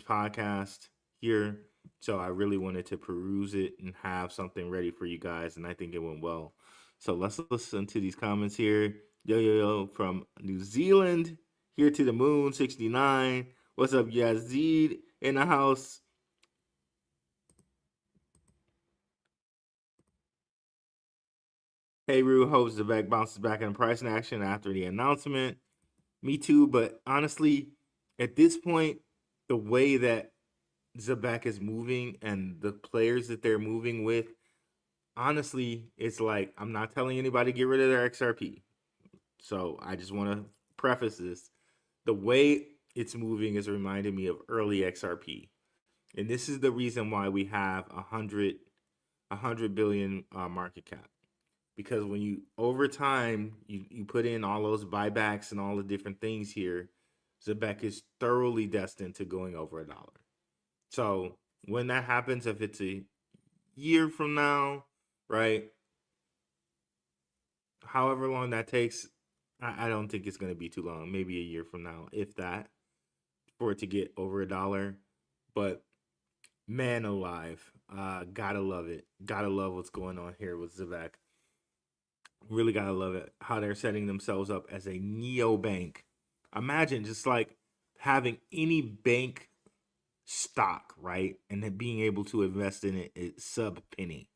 podcast here. So I really wanted to peruse it and have something ready for you guys, and I think it went well. So let's listen to these comments here. Yo, from New Zealand, here to the moon, 69. What's up, Yazid in the house? Hey, Rue, hopes Zebec bounces back in pricing action after the announcement. Me too, but honestly, at this point, the way that Zebec is moving and the players that they're moving with, honestly, it's like I'm not telling anybody to get rid of their XRP. So I just want to preface this. The way it's moving is reminding me of early XRP. And this is the reason why we have a hundred billion market cap. Because when you over time you put in all those buybacks and all the different things here, Zebec is thoroughly destined to going over $1. So when that happens, if it's a year from now, right? However long that takes, I don't think it's going to be too long. Maybe a year from now, if that, for it to get over $1. But man alive, gotta love it. Gotta love what's going on here with Zebec. Really gotta love it. How they're setting themselves up as a neobank. Imagine just like having any bank stock, right? And then being able to invest in it at sub penny.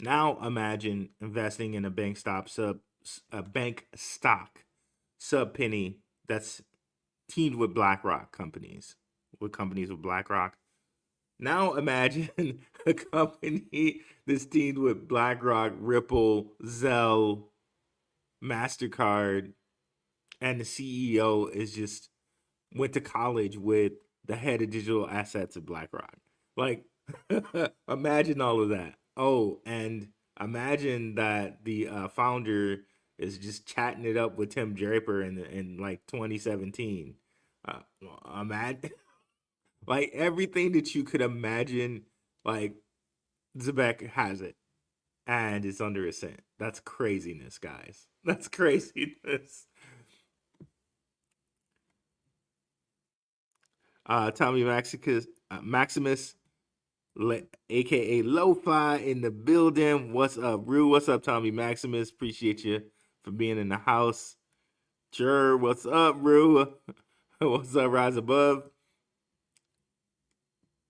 Now imagine investing in a bank stock sub penny that's teamed with BlackRock companies. With companies with BlackRock. Now imagine a company that's teamed with BlackRock, Ripple, Zelle, MasterCard, and the CEO is just went to college with the head of digital assets at BlackRock. Like, imagine all of that. Oh, and imagine that the founder is just chatting it up with Tim Draper in like 2017. Imagine. Like everything that you could imagine, like Zebec has it, and it's under a cent. That's craziness, guys. That's craziness. Tommy Maximus, aka Lo-Fi, in the building. What's up, Rue? What's up, Tommy Maximus? Appreciate you for being in the house. Sure. What's up, Rue? What's up, Rise Above?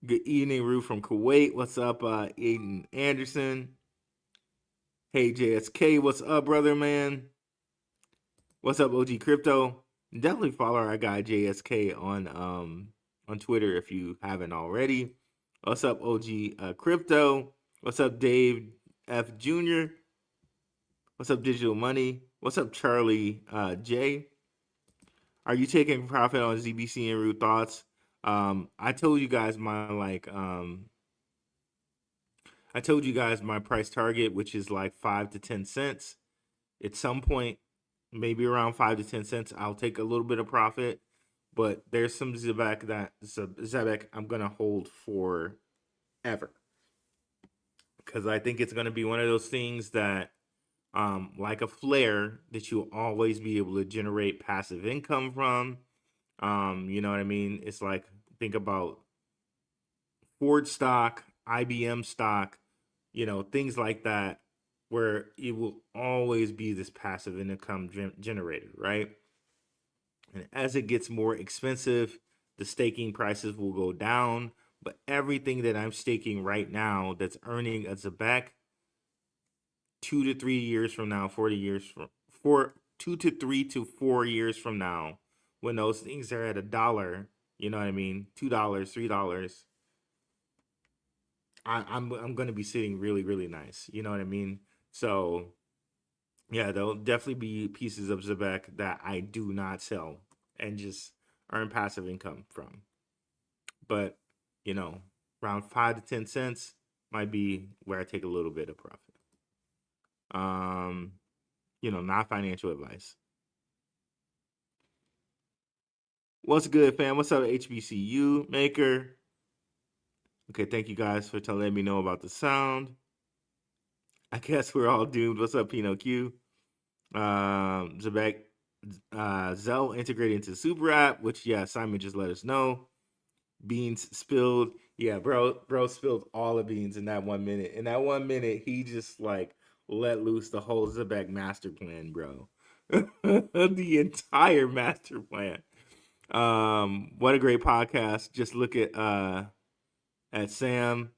Good evening, Rue from Kuwait. What's up, Aiden Anderson? Hey, JSK. What's up, brother, man? What's up, OG Crypto? Definitely follow our guy JSK on Twitter if you haven't already. What's up, OG Crypto? What's up, Dave F Jr.? What's up, Digital Money? What's up, Charlie J? Are you taking profit on ZBCN, Rue? Thoughts? I told you guys my price target, which is like 5 to 10 cents. At some point, maybe around 5 to 10 cents, I'll take a little bit of profit. But there's some Zebec I'm gonna hold forever, because I think it's gonna be one of those things that, like a flare, that you'll always be able to generate passive income from. You know what I mean? It's like, think about Ford stock, IBM stock, things like that, where it will always be this passive income generator, right? And as it gets more expensive, the staking prices will go down. But everything that I'm staking right now that's earning a Zebec, 2 to 3 years from now, 2 to 3 to 4 years from now, when those things are at $1, you know what I mean, $2, $3, I'm gonna be sitting really, really nice. You know what I mean? So yeah, there'll definitely be pieces of Zebec that I do not sell and just earn passive income from. But around 5 to 10 cents might be where I take a little bit of profit. Not financial advice. What's good, fam? What's up, HBCU maker? Okay, thank you guys for letting me know about the sound. I guess we're all doomed. What's up, Pinot Q? Zebec, Zelle integrated into Super App, which, yeah, Simon just let us know. Beans spilled. Yeah, bro spilled all the beans in that 1 minute. In that 1 minute, he just like let loose the whole Zebec master plan, bro. The entire master plan. What a great podcast. Just look at Sam,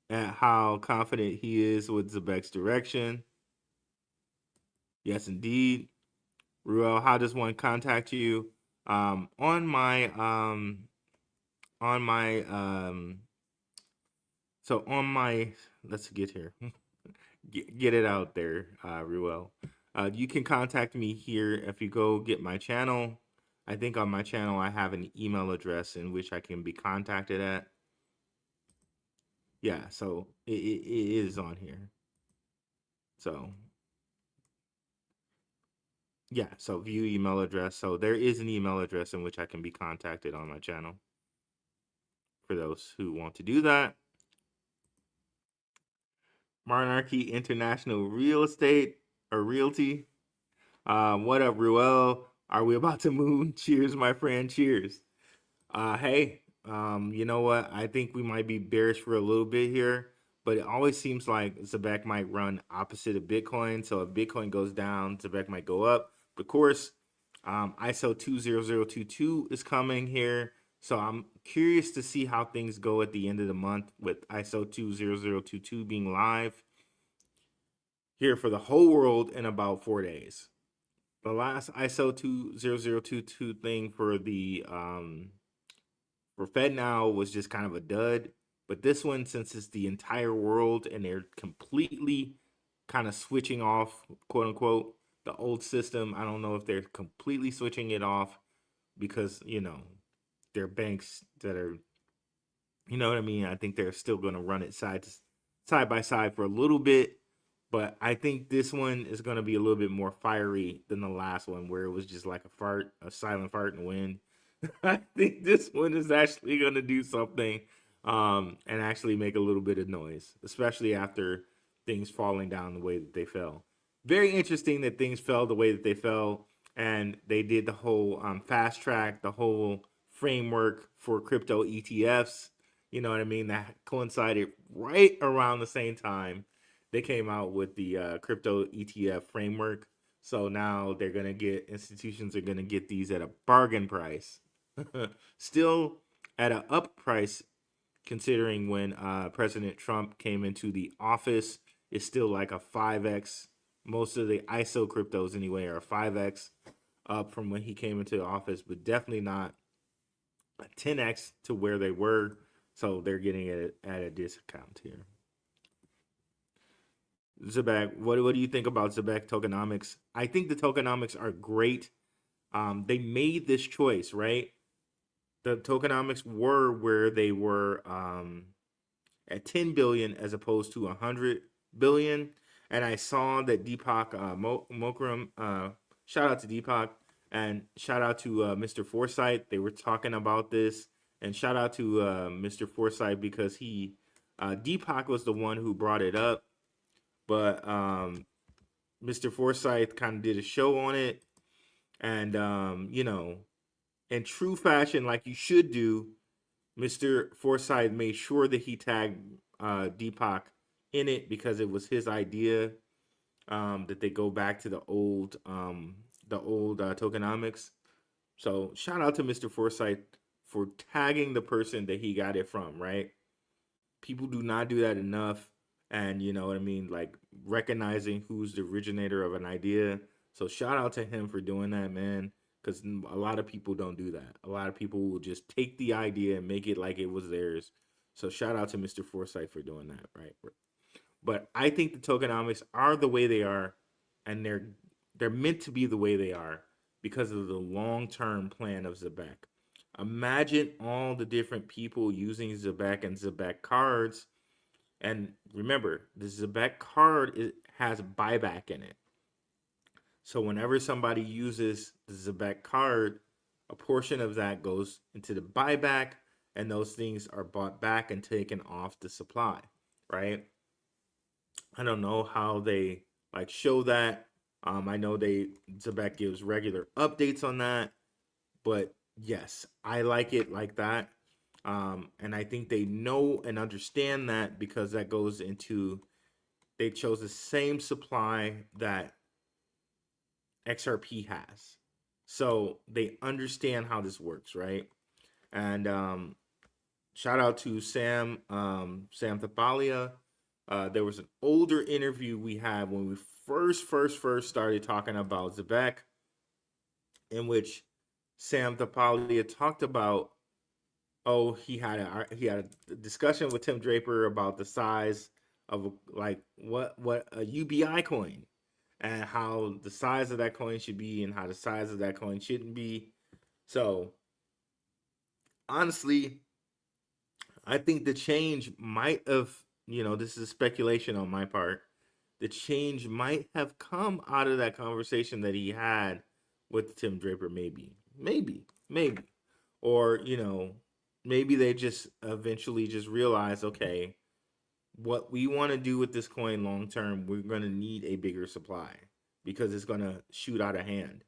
at how confident he is with Zebec's direction. Yes, indeed. Ruel, how does one contact you? On my so on my let's get here. Get it out there, Ruel. You can contact me here if you go get my channel. I think on my channel I have an email address in which I can be contacted at. Yeah, so it is on here. So yeah, so view email address. So there is an email address in which I can be contacted on my channel for those who want to do that. Monarchy International Real Estate or Realty. What up, Ruel? Are we about to move? Cheers, my friend. Cheers. Hey, you know what? I think we might be bearish for a little bit here, but it always seems like Zebec might run opposite of Bitcoin. So if Bitcoin goes down, Zebec might go up. Of course, ISO 20022 is coming here. So I'm curious to see how things go at the end of the month with ISO 20022 being live here for the whole world in about 4 days. The last ISO 20022 thing for the for FedNow was just kind of a dud, but this one, since it's the entire world and they're completely kind of switching off, quote unquote, the old system. I don't know if they're completely switching it off because, you know, they're banks that are, you know what I mean? I think they're still going to run it side by side for a little bit, but I think this one is going to be a little bit more fiery than the last one where it was just like a silent fart in the wind. I think this one is actually going to do something and actually make a little bit of noise, especially after things falling down the way that they fell. Very interesting that things fell the way that they fell, and they did the whole fast track, the whole framework for crypto ETFs. You know what I mean? That coincided right around the same time they came out with the crypto ETF framework. So now they're going to get, institutions are going to get these at a bargain price. Still at an up price, considering when President Trump came into the office, it's still like a 5x. Most of the ISO cryptos, anyway, are 5x up from when he came into the office, but definitely not a 10x to where they were. So they're getting it at a discount here. Zebec, what do you think about Zebec tokenomics? I think the tokenomics are great. They made this choice, right? The tokenomics were where they were at 10 billion as opposed to 100 billion. And I saw that Deepak Mokram, shout out to Deepak and shout out to Mr. Forsyth. They were talking about this, and shout out to Mr. Forsyth because Deepak was the one who brought it up, but Mr. Forsyth kind of did a show on it, and you know, in true fashion, like you should do, Mr. Forsyth made sure that he tagged Deepak in it because it was his idea that they go back to the old tokenomics. So shout out to Mr. Forsyth for tagging the person that he got it from, right? People do not do that enough. And you know what I mean? Like recognizing who's the originator of an idea. So shout out to him for doing that, man. Because a lot of people don't do that. A lot of people will just take the idea and make it like it was theirs. So shout out to Mr. Forsyth for doing that, right? But I think the tokenomics are the way they are, and they're meant to be the way they are because of the long-term plan of Zebec. Imagine all the different people using Zebec and Zebec cards. And remember, the Zebec card has buyback in it. So whenever somebody uses the Zebec card, a portion of that goes into the buyback, and those things are bought back and taken off the supply, right? I don't know how they like show that. I know Zebec gives regular updates on that, but yes, I like it like that. And I think they know and understand that because that goes into, they chose the same supply that XRP has. So they understand how this works, right? And shout out to Sam Thapalia. There was an older interview we had when we first started talking about Zebec, in which Sam Tapalia talked about, oh, he had a discussion with Tim Draper about the size of like what a UBI coin, and how the size of that coin should be and how the size of that coin shouldn't be. So honestly, I think the change might have, this is speculation on my part. The change might have come out of that conversation that he had with Tim Draper, maybe, or maybe they just eventually just realize, okay, what we want to do with this coin long term, we're going to need a bigger supply because it's going to shoot out of hand.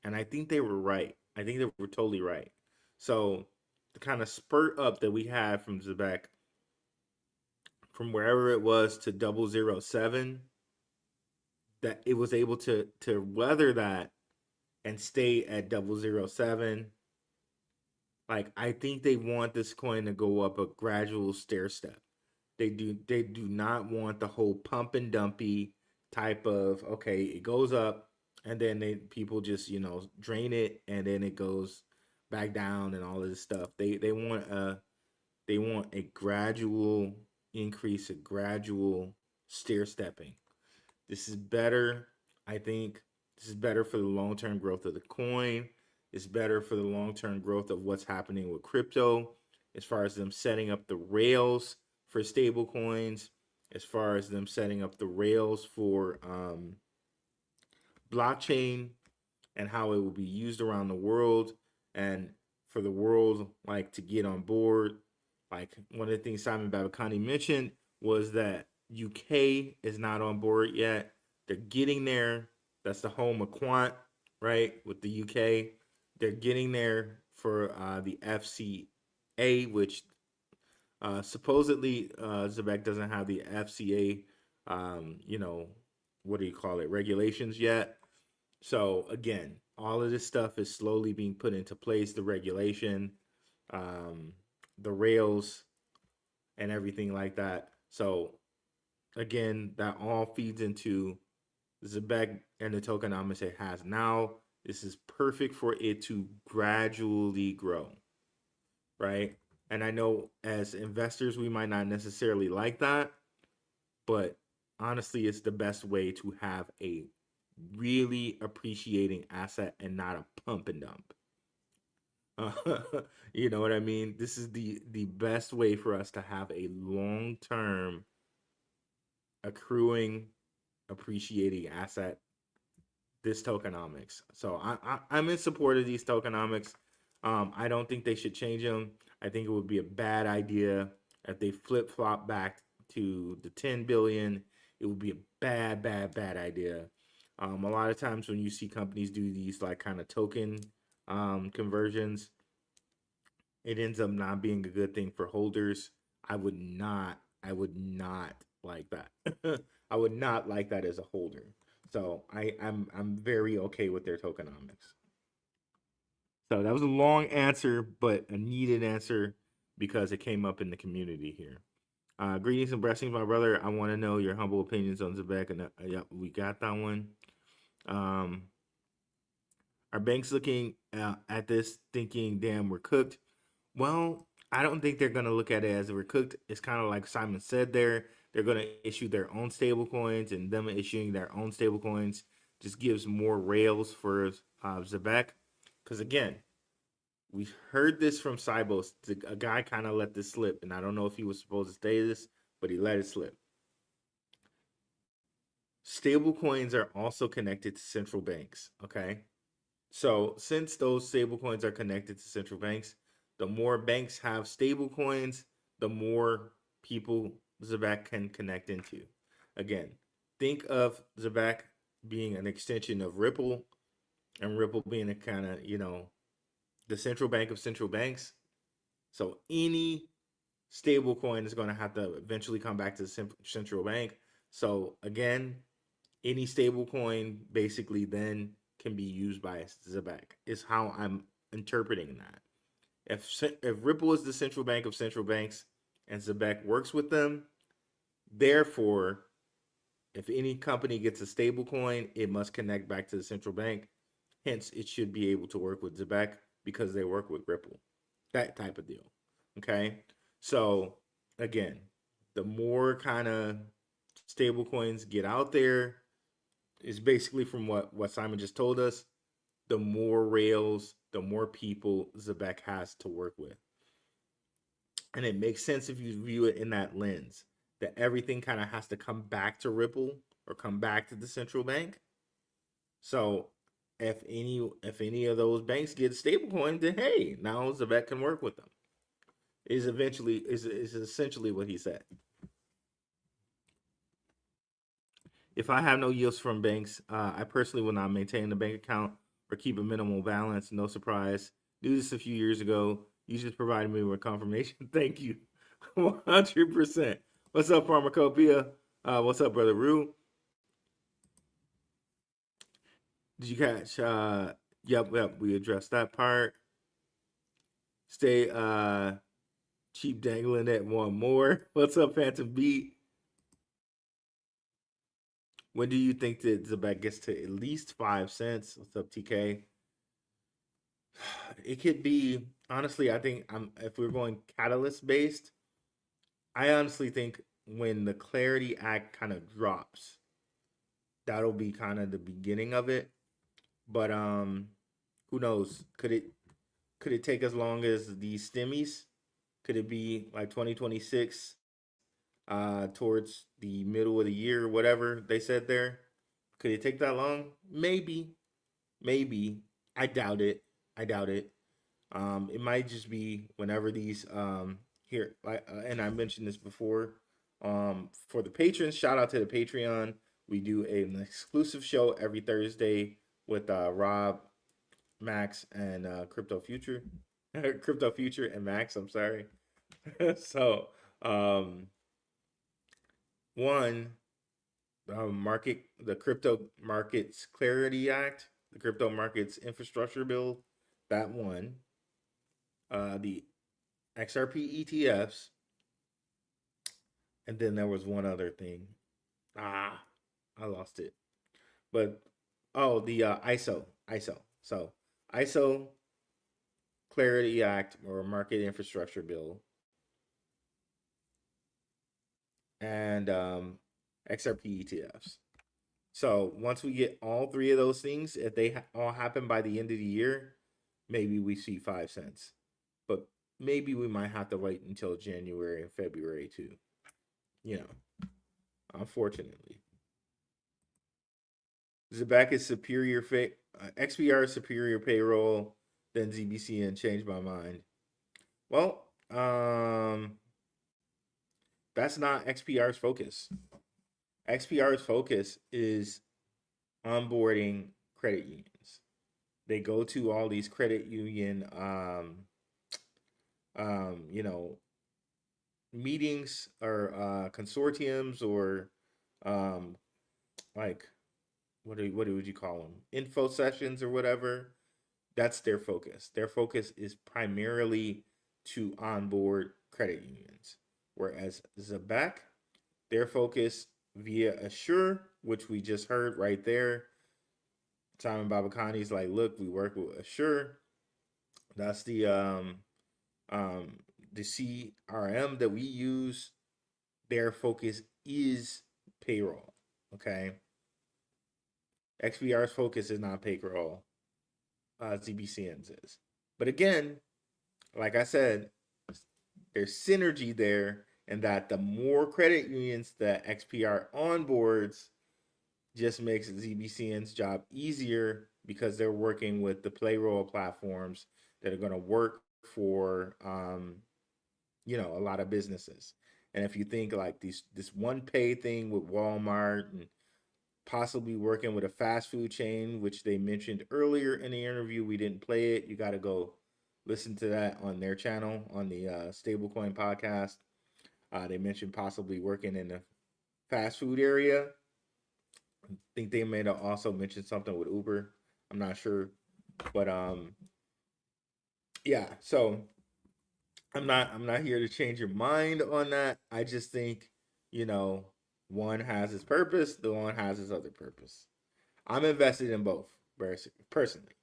And I think they were right. I think they were totally right. So the kind of spurt up that we had from Zebec, from wherever it was to 007, that it was able to weather that and stay at 007. Like, I think they want this coin to go up a gradual stair step. They do not want the whole pump and dumpy type of, okay, it goes up and then people just drain it and then it goes back down and all of this stuff. They want a gradual increase, a gradual stair stepping. This is better. I think this is better for the long-term growth of the coin. It's better for the long-term growth of what's happening with crypto, as far as them setting up the rails for stable coins, as far as them setting up the rails for blockchain and how it will be used around the world, and for the world like to get on board. Like, one of the things Simon Babakani mentioned was that UK is not on board yet. They're getting there. That's the home of Quant, right? With the UK, they're getting there for the FCA, which supposedly Zebec doesn't have the FCA, what do you call it, regulations yet. So again, all of this stuff is slowly being put into place, the regulation, the rails, and everything like that. So again, that all feeds into Zebec and the tokenomics it has now. This is perfect for it to gradually grow, right? And I know as investors, we might not necessarily like that, but honestly, it's the best way to have a really appreciating asset and not a pump and dump. You know what I mean? This is the best way for us to have a long-term accruing, appreciating asset, this tokenomics. So I'm in support of these tokenomics. I don't think they should change them. I think it would be a bad idea if they flip-flop back to the 10 billion. It would be a bad idea. A lot of times when you see companies do these like kind of token conversions, it ends up not being a good thing for holders. I would not like that. I would not like that as a holder. So I'm very okay with their tokenomics. So that was a long answer, but a needed answer because it came up in the community here. Greetings and blessings, my brother. I want to know your humble opinions on Zebec, and yeah, we got that one. Are banks looking at this thinking, damn, we're cooked? Well, I don't think they're going to look at it as we're cooked. It's kind of like Simon said there. They're going to issue their own stable coins, and them issuing their own stable coins just gives more rails for Zebec. Because again, we heard this from Cybos. A guy kind of let this slip, and I don't know if he was supposed to say this, but he let it slip. Stable coins are also connected to central banks, okay? So since those stable coins are connected to central banks, the more banks have stable coins, the more people Zebec can connect into. Again, think of Zebec being an extension of Ripple, and Ripple being a kind of, the central bank of central banks. So any stable coin is going to have to eventually come back to the central bank. So again, any stable coin basically then can be used by Zebec, is how I'm interpreting that. If Ripple is the central bank of central banks and Zebec works with them, therefore If any company gets a stable coin, it must connect back to the central bank. Hence, it should be able to work with Zebec because they work with Ripple. That type of deal. Okay. So again, the more kind of stable coins get out there, is basically from what Simon just told us, the more rails, the more people Zebec has to work with. And it makes sense if you view it in that lens, that everything kind of has to come back to Ripple or come back to the central bank. So if any of those banks get stablecoin, then hey, now Zebec can work with them. Is essentially what he said. If I have no yields from banks, I personally will not maintain a bank account or keep a minimal balance. No surprise. Do this a few years ago. You just provided me with confirmation. Thank you. 100%. What's up, Pharmacopoeia? What's up, Brother Rue? Did you catch? Yep. We addressed that part. Stay cheap dangling at one more. What's up, Phantom Beat? When do you think that Zebec gets to at least 5 cents? What's up, TK? It could be, honestly, I think if we're going catalyst based, I honestly think when the Clarity Act kind of drops, that'll be kind of the beginning of it. But who knows? Could it take as long as these stimmies? Could it be like 2026? Towards the middle of the year, whatever they said there. Could it take that long? Maybe. I doubt it. It might just be whenever these here, and I mentioned this before. For the patrons, shout out to the Patreon. We do an exclusive show every Thursday with Rob, Max, and Crypto Future and Max. I'm sorry. So one, the Crypto Markets Clarity Act, the Crypto Markets Infrastructure Bill, that one. The XRP ETFs, and then there was one other thing. I lost it. But the ISO. So ISO Clarity Act or Market Infrastructure Bill. And XRP ETFs. So once we get all three of those things, if they all happen by the end of the year, maybe we see 5 cents. But maybe we might have to wait until January and February too. Unfortunately. Zebec is superior. XPR is superior payroll than ZBCN. Changed my mind. Well, that's not XPR's focus. XPR's focus is onboarding credit unions. They go to all these credit union, meetings or consortiums or like what would you call them? Info sessions or whatever. That's their focus. Their focus is primarily to onboard credit unions. Whereas Zebec, their focus via Assure, which we just heard right there. Simon Babakani's like, look, we work with Assure. That's the CRM that we use. Their focus is payroll. Okay. XPR's focus is not payroll. ZBCN's is. But again, like I said, there's synergy there, and that the more credit unions that XPR onboards just makes ZBCN's job easier because they're working with the payroll platforms that are going to work for a lot of businesses. And if you think like this one pay thing with Walmart and possibly working with a fast food chain, which they mentioned earlier in the interview, we didn't play it. You got to go listen to that on their channel on the Stablecoin podcast. They mentioned possibly working in the fast food area. I think they may have also mentioned something with Uber. I'm not sure, but yeah. So I'm not here to change your mind on that. I just think One has its purpose, the one has its other purpose. I'm invested in both personally.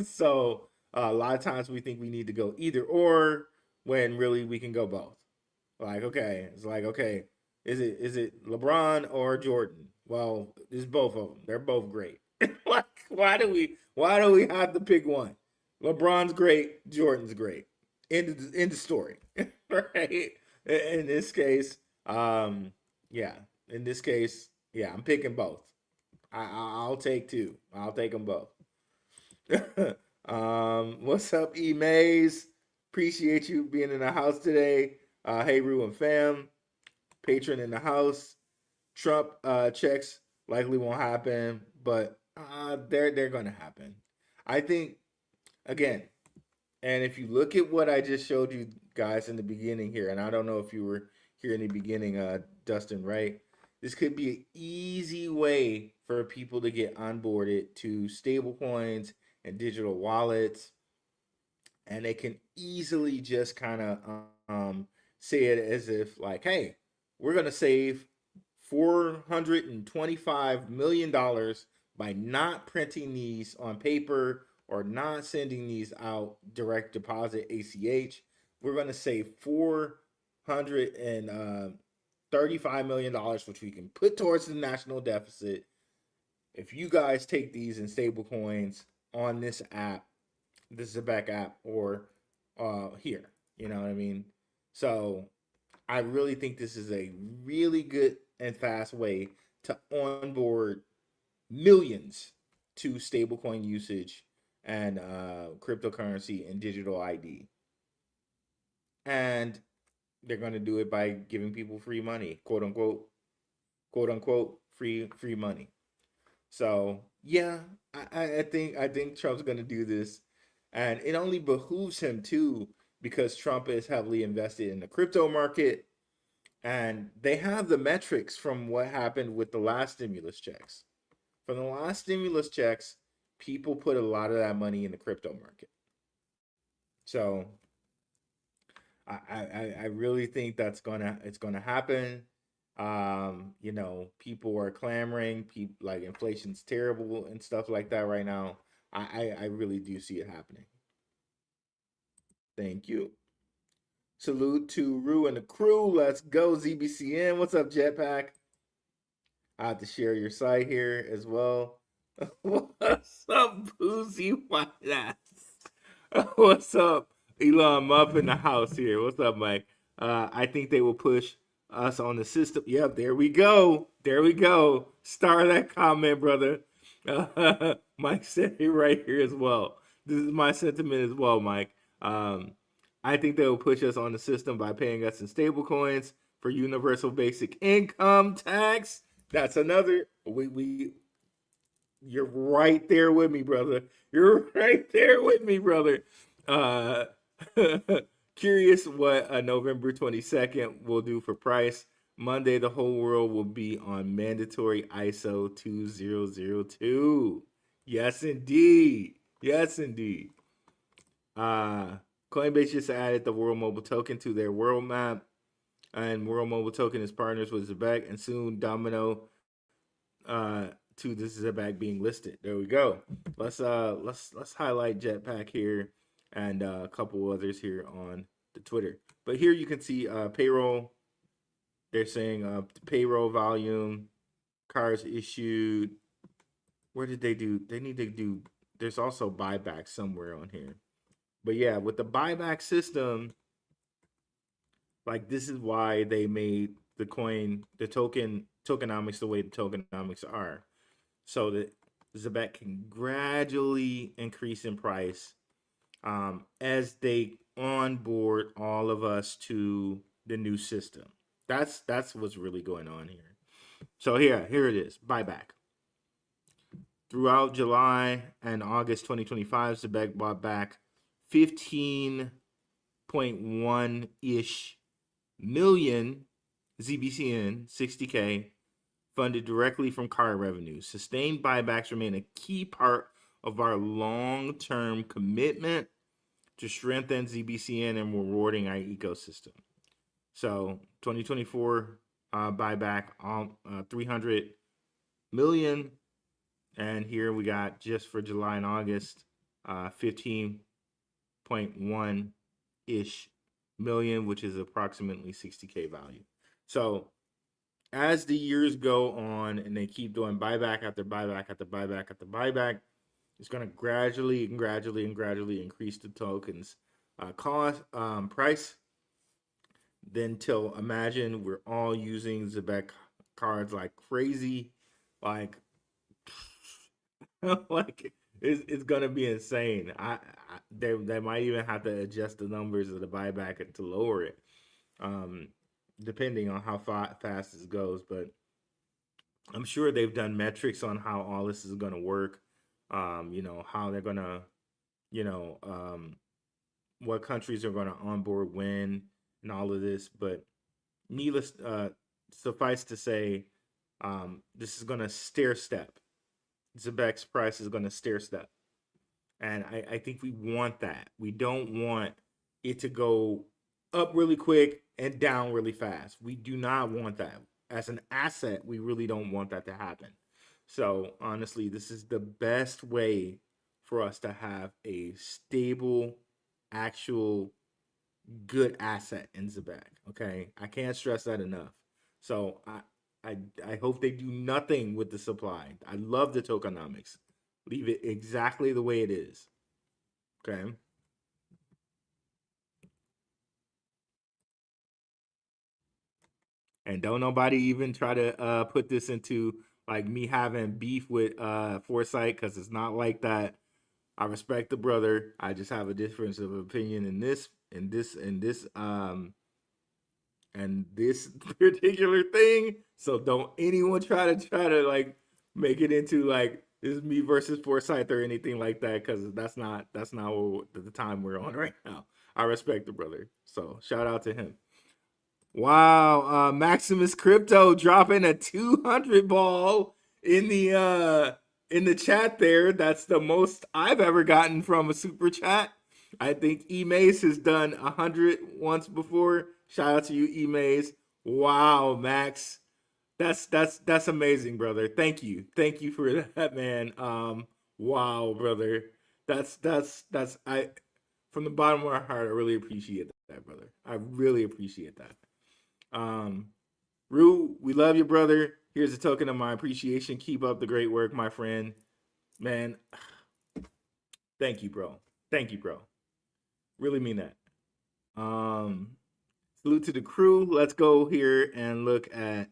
So a lot of times we think we need to go either or when really we can go both. Like, okay, it's like, okay, is it LeBron or Jordan? Well, it's both of them. They're both great. Like, why do we have to pick one? LeBron's great, Jordan's great. End the story. Right? In this case, yeah. In this case, yeah, I'm picking both. I'll take two. I'll take them both. What's up, E Mays? Appreciate you being in the house today. Hey, Rue and fam, patron in the house. Trump checks likely won't happen, but they're gonna happen. I think again, and if you look at what I just showed you guys in the beginning here, and I don't know if you were here in the beginning, Dustin, right? This could be an easy way for people to get onboarded to stablecoins and digital wallets, and they can easily just kind of say it as if like, hey, we're going to save $425 million by not printing these on paper or not sending these out direct deposit ACH. We're going to save $435 million, which we can put towards the national deficit if you guys take these in stable coins on this app, this Zebec app, or here. You know what I mean? So I really think this is a really good and fast way to onboard millions to stablecoin usage and cryptocurrency and digital ID. And they're going to do it by giving people free money, quote unquote, free money. So yeah, I think Trump's going to do this, and it only behooves him too, because Trump is heavily invested in the crypto market, and they have the metrics from what happened with the last stimulus checks. From the last stimulus checks, people put a lot of that money in the crypto market. So I really think it's gonna happen. You know, people are clamoring, people like inflation's terrible and stuff like that right now. I really do see it happening. Thank you. Salute to Rue and the crew. Let's go, ZBCN. What's up, Jetpack? I have to share your site here as well. What's up, Boozy White Ass? What's up, Elon? I'm up in the house here. What's up, Mike? I think they will push us on the system. Yep, there we go. There we go. Star that comment, brother. Mike said it right here as well. This is my sentiment as well, Mike. I think they will push us on the system by paying us in stable coins for universal basic income tax. That's another. You're right there with me, brother. You're right there with me, brother. Curious what November 22nd will do for price. Monday, the whole world will be on mandatory ISO 2002. Yes, indeed. Yes, indeed. Coinbase just added the World Mobile Token to their world map, and World Mobile Token is partners with Zebec, and soon Domino to the Zebec being listed. There we go. Let's highlight Jetpack here and a couple others here on the Twitter. But here you can see payroll. They're saying payroll volume, cars issued. Where did they do? They need to do. There's also buyback somewhere on here. But yeah, with the buyback system, like this is why they made the tokenomics the way the tokenomics are, so that Zebec can gradually increase in price as they onboard all of us to the new system. That's what's really going on here. So here it is, buyback. Throughout July and August 2025, Zebec bought back 15.1-ish million ZBCN 60K funded directly from card revenues. Sustained buybacks remain a key part of our long-term commitment to strengthen ZBCN and rewarding our ecosystem. So 2024 buyback on 300 million, and here we got just for July and August 15.1 ish million, which is approximately 60K value. So as the years go on and they keep doing buyback after buyback after buyback after buyback, it's going to gradually increase the tokens cost price. Then till imagine we're all using Zebec cards like crazy, like like it's gonna be insane. They might even have to adjust the numbers of the buyback to lower it, depending on how fast this goes. But I'm sure they've done metrics on how all this is gonna work. How they're gonna, what countries are gonna onboard when and all of this. But needless, suffice to say, this is gonna stair step. Zebec's price is going to stair step. And I think we want that. We don't want it to go up really quick and down really fast. We do not want that. As an asset, we really don't want that to happen. So honestly, this is the best way for us to have a stable, actual, good asset in Zebec. Okay, I can't stress that enough. So I hope they do nothing with the supply. I love the tokenomics. Leave it exactly the way it is. Okay. And don't nobody even try to put this into like me having beef with Foresight, because it's not like that. I respect the brother. I just have a difference of opinion in this and this particular thing. So don't anyone try to like make it into like this is me versus Foresight or anything like that, because that's not what the time we're on right now. I respect the brother, so shout out to him. Wow, Maximus Crypto dropping a 200 ball in the chat there. That's the most I've ever gotten from a super chat. I think E-Maze has done 100 once before. Shout out to you, E-Maze. Wow, Max. That's amazing, brother. Thank you for that, man. Wow, brother. That's I from the bottom of my heart, I really appreciate that, brother. I really appreciate that. Rue, we love you, brother. Here's a token of my appreciation. Keep up the great work, my friend. Man, thank you, bro. Thank you, bro. Really mean that. Salute to the crew. Let's go here and look at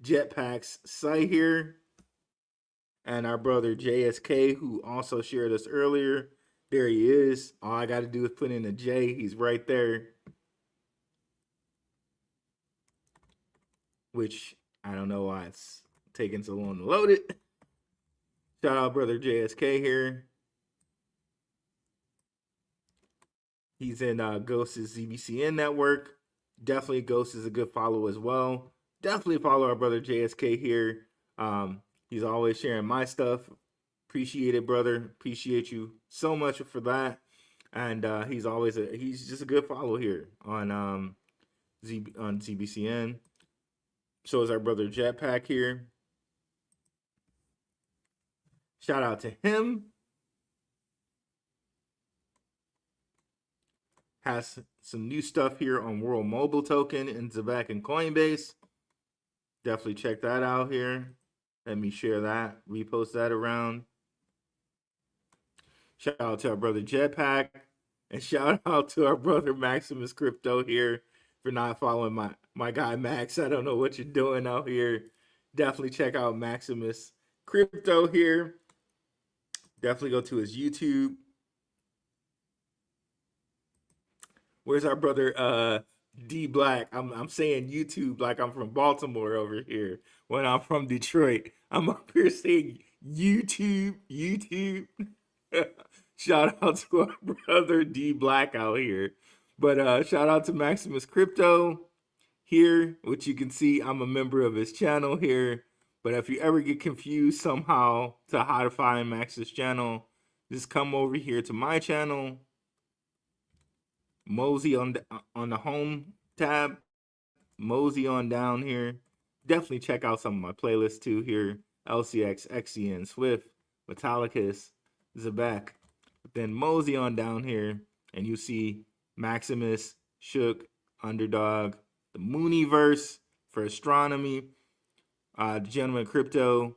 Jetpack's site here. And our brother JSK, who also shared us earlier. There he is. All I got to do is put in a J. He's right there. Which I don't know why it's taking so long to load it. Shout out brother JSK here. He's in Ghost's ZBCN network. Definitely Ghost is a good follow as well. Definitely follow our brother JSK here. He's always sharing my stuff. Appreciate it, brother. Appreciate you so much for that. And he's just a good follow here on ZBCN. So is our brother Jetpack here. Shout out to him. Has some new stuff here on World Mobile Token and Zebec and Coinbase. Definitely check that out here. Let me share that, repost that around. Shout out to our brother Jetpack. And shout out to our brother Maximus Crypto here for not following my guy Max. I don't know what you're doing out here. Definitely check out Maximus Crypto here. Definitely go to his YouTube. Where's our brother D Black? I'm saying YouTube like I'm from Baltimore over here when I'm from Detroit. I'm up here saying YouTube. Shout out to our brother D Black out here. But shout out to Maximus Crypto here, which you can see I'm a member of his channel here. But if you ever get confused somehow to how to find Max's channel, just come over here to my channel. Mosey on the home tab, mosey on down here, definitely check out some of my playlists too here. LCX, XCN, Swift, Metallicus, Zebec. Then mosey on down here and you see Maximus, Shook, Underdog, the Mooniverse for astronomy, the Gentleman Crypto,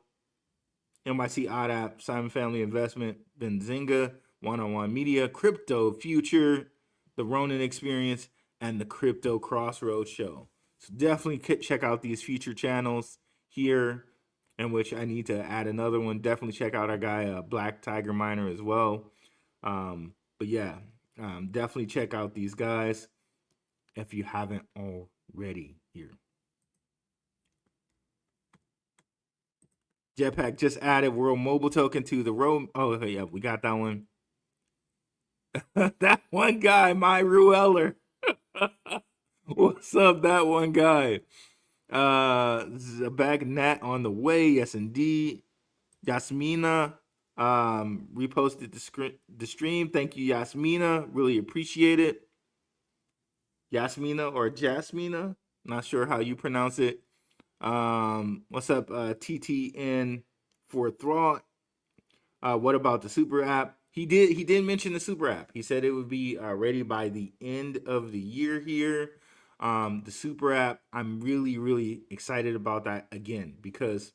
NYC Odd App, Simon Family Investment, Benzinga, One-on-One Media, Crypto Future, the Ronin Experience, and the Crypto Crossroads Show. So definitely check out these future channels here, in which I need to add another one. Definitely check out our guy, Black Tiger Miner as well. But yeah, definitely check out these guys if you haven't already here. Jetpack just added World Mobile Token to the road. Oh, yeah, we got that one. That one guy, my Rueller. What's up, that one guy? Zebec Nat on the way. Yes, indeed. Yasmina reposted the stream. Thank you, Yasmina. Really appreciate it. Yasmina or Jasmina. Not sure how you pronounce it. What's up, TTN for Thought? What about the super app? He did mention the super app. He said it would be ready by the end of the year here. The super app, I'm really excited about that again, because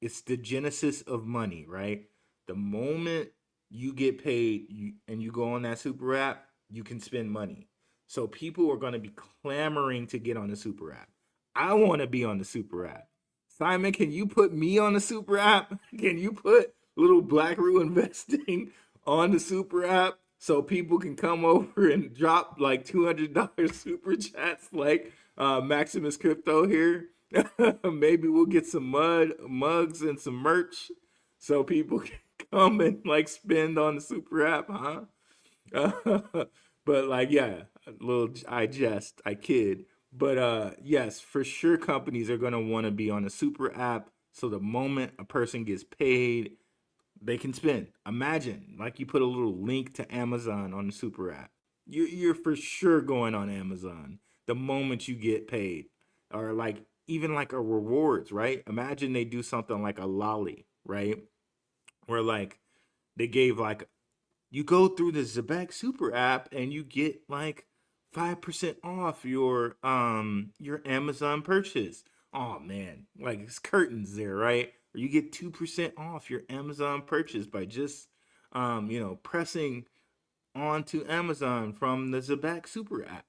it's the genesis of money, right? The moment you get paid and you go on that super app, you can spend money. So people are going to be clamoring to get on the super app. I want to be on the super app. Simon, can you put me on the super app? Can you put little Blackrue Investing on the super app so people can come over and drop like $200 super chats like Maximus Crypto here? Maybe we'll get some mugs and some merch so people can come and like spend on the super app, huh? But like, yeah, I kid. But yes, for sure companies are going to want to be on a super app, so the moment a person gets paid, they can spend. Imagine like you put a little link to Amazon on the super app. You're for sure going on Amazon the moment you get paid. Or like even like a rewards, right? Imagine they do something like a lolly, right? Where like they gave like, you go through the Zebec super app and you get like 5% off your Amazon purchase. Oh man, like it's curtains there, right? Or you get 2% off your Amazon purchase by just pressing onto Amazon from the Zebec super app.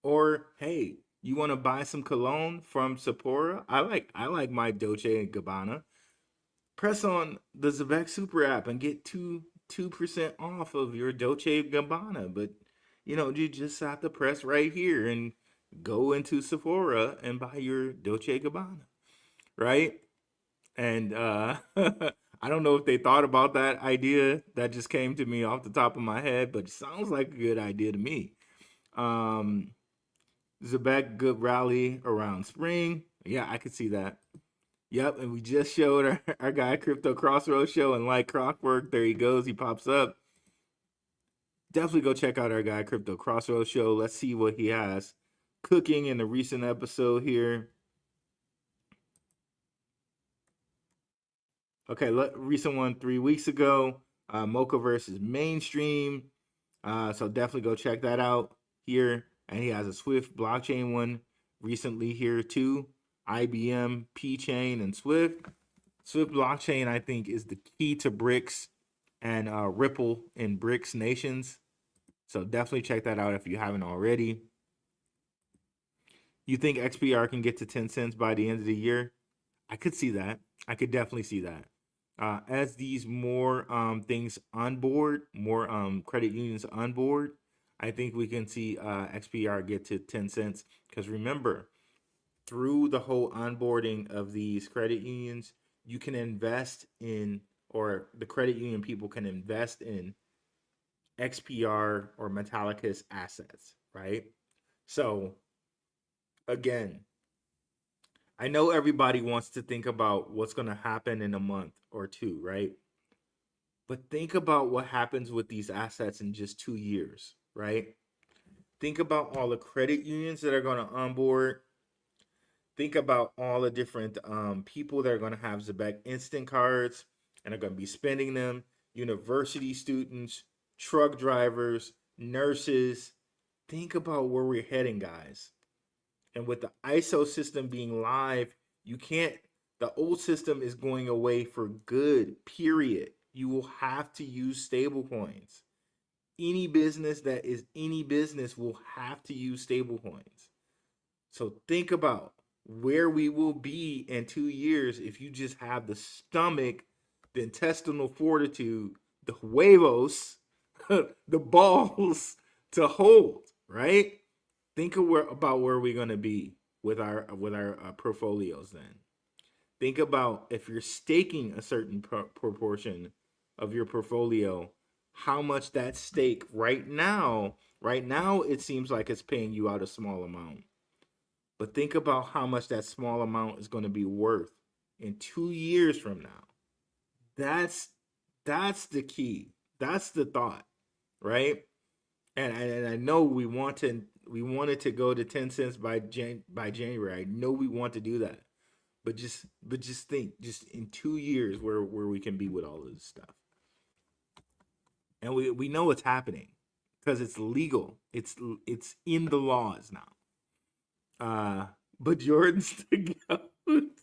Or hey, you want to buy some cologne from Sephora? I like my Dolce and Gabbana. Press on the Zebec super app and get 2% off of your Dolce & Gabbana. But you just have to press right here and go into Sephora and buy your Dolce & Gabbana, right? And I don't know if they thought about that idea. That just came to me off the top of my head, but it sounds like a good idea to me. Zebec, good rally around spring. Yeah, I could see that. Yep, and we just showed our guy Crypto Crossroads Show, and like clockwork, there he goes. He pops up. Definitely go check out our guy Crypto Crossroads Show. Let's see what he has cooking in the recent episode here. Okay, recent one 3 weeks ago. Mocha versus Mainstream. So definitely go check that out here. And he has a Swift blockchain one recently here too. IBM, P-Chain, and Swift. Swift blockchain, I think, is the key to BRICS and Ripple in BRICS nations. So definitely check that out if you haven't already. You think XPR can get to 10 cents by the end of the year? I could see that. I could definitely see that. As these more things on board, more credit unions on board, I think we can see XPR get to 10 cents. Because remember, through the whole onboarding of these credit unions, you can invest in, or the credit union people can invest in XPR or Metallicus assets, right? So again, I know everybody wants to think about what's going to happen in a month or two, right? But think about what happens with these assets in just 2 years, right? Think about all the credit unions that are going to onboard. Think about all the different people that are going to have Zebec instant cards and are going to be spending them. University students, truck drivers, nurses. Think about where we're heading, guys. And with the ISO system being live, you can't, the old system is going away for good, period. You will have to use stablecoins. Any business that is any business will have to use stablecoins. So think about where we will be in 2 years if you just have the stomach, the intestinal fortitude, the huevos, the balls to hold, right? Think about where we're going to be with our portfolios then. Think about if you're staking a certain proportion of your portfolio, how much that stake right now it seems like it's paying you out a small amount. But think about how much that small amount is going to be worth in 2 years from now. That's the key. That's the thought, right? And I know we wanted to go to 10 cents by January. I know we want to do that. But just think, just in 2 years where we can be with all of this stuff. And we know it's happening because it's legal. It's in the laws now. But Jordan's the goat.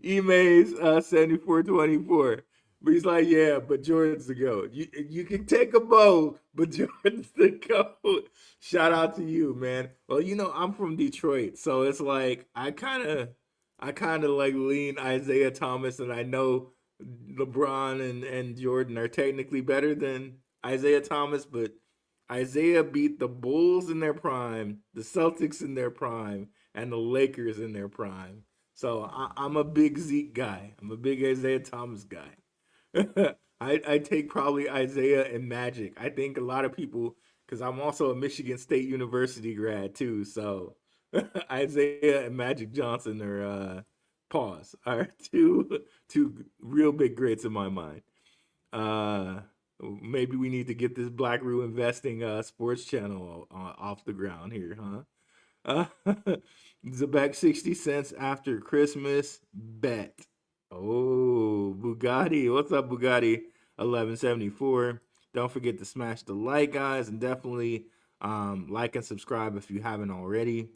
Emays 7424. But he's like, yeah, but Jordan's the GOAT. You can take a bow, but Jordan's the GOAT. Shout out to you, man. Well, I'm from Detroit, so it's like I kind of like lean Isaiah Thomas, and I know LeBron and Jordan are technically better than Isaiah Thomas, but Isaiah beat the Bulls in their prime, the Celtics in their prime, and the Lakers in their prime. So I'm a big Zeke guy. I'm a big Isaiah Thomas guy. I take probably Isaiah and Magic. I think a lot of people, because I'm also a Michigan State University grad too, so Isaiah and Magic Johnson are two real big greats in my mind. Maybe we need to get this Blackrue Investing sports channel off the ground here, huh? Zebec 60 cents after Christmas bet. Oh, Bugatti. What's up, Bugatti? 1174. Don't forget to smash the like, guys, and definitely like and subscribe if you haven't already.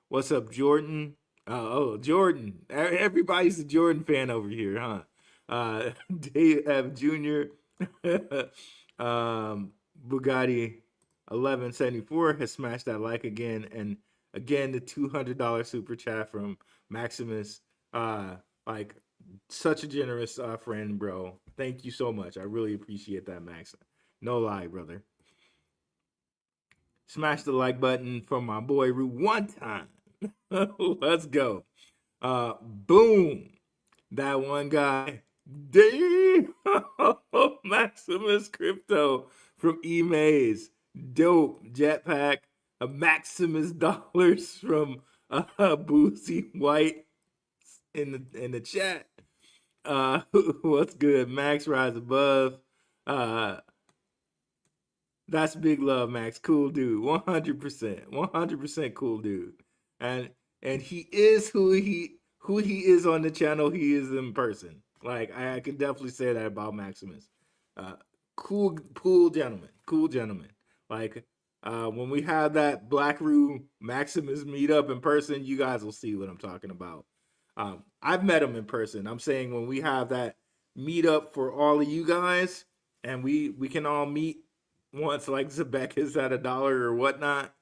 What's up, Jordan? Jordan. Everybody's a Jordan fan over here, huh? Dave F. Jr. Bugatti 1174 has smashed that like again, and again the $200 super chat from Maximus. Like such a generous friend, bro. Thank you so much. I really appreciate that, Max. No lie, brother. Smash the like button for my boy Rue one time. Let's go. Boom. That one guy. Damn. Maximus Crypto from Emays. Dope. Jetpack. A Maximus Dollars from Boosie White in the chat. What's good? Max Rise Above. That's big love, Max. Cool dude. 100%. 100% cool dude. And he is who he is on the channel. He is in person. Like I can definitely say that about Maximus. Cool gentleman. Cool gentleman. Like when we have that Blackrue Maximus meetup in person, you guys will see what I'm talking about. I've met him in person. I'm saying when we have that meetup for all of you guys, and we can all meet once, like Zebec is at $1 or whatnot,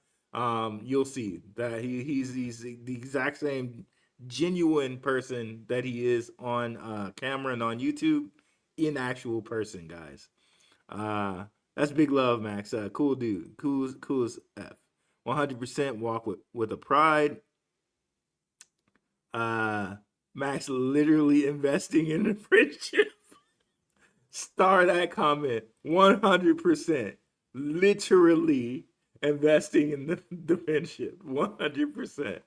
you'll see that he's the exact same genuine person that he is on camera and on YouTube in actual person, guys. That's big love, Max. Cool dude. Cool as F. 100% walk with a pride. Max literally investing in the friendship. Star that comment. 100%. Literally investing in the friendship. 100%.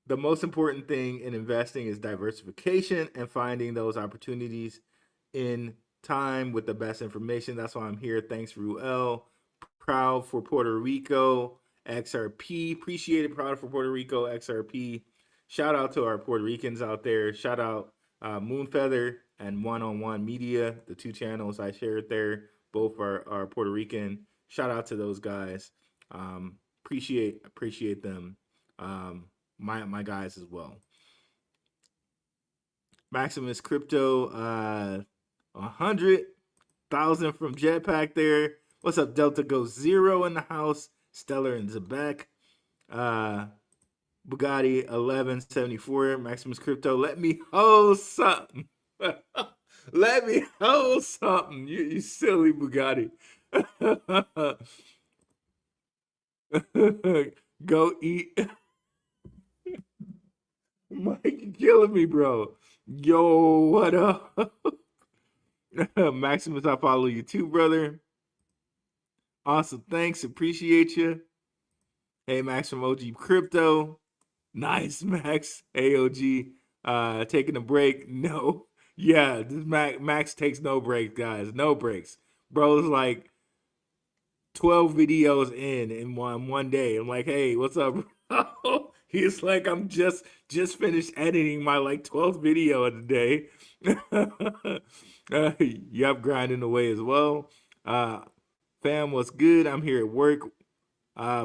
The most important thing in investing is diversification and finding those opportunities in time with the best information. That's why I'm here. Thanks, Ruel. Proud for Puerto Rico. XRP. Appreciate it, proud for Puerto Rico, XRP. Shout out to our Puerto Ricans out there. Shout out Moonfeather and One on One Media, the two channels I shared there. Both are Puerto Rican. Shout out to those guys. Appreciate them. My guys as well. Maximus Crypto, 100,000 from Jetpack there. What's up, Delta Go Zero in the house. Stellar and Zebec. Bugatti 1174. Maximus Crypto. Let me hold something. Let me hold something. You silly Bugatti. Go eat. Mike, you killing me, bro. Yo, what up? Maximus, I follow you too, brother. Awesome, thanks, appreciate you. Hey, Max from OG Crypto. Nice, Max. AOG, taking a break. No, yeah, this Max takes no breaks, guys. No breaks. Bro's like 12 videos in one day. I'm like, hey, what's up, bro? He's like, I'm just finished editing my like 12th video of the day. Yup, grinding away as well. Fam, what's good? I'm here at work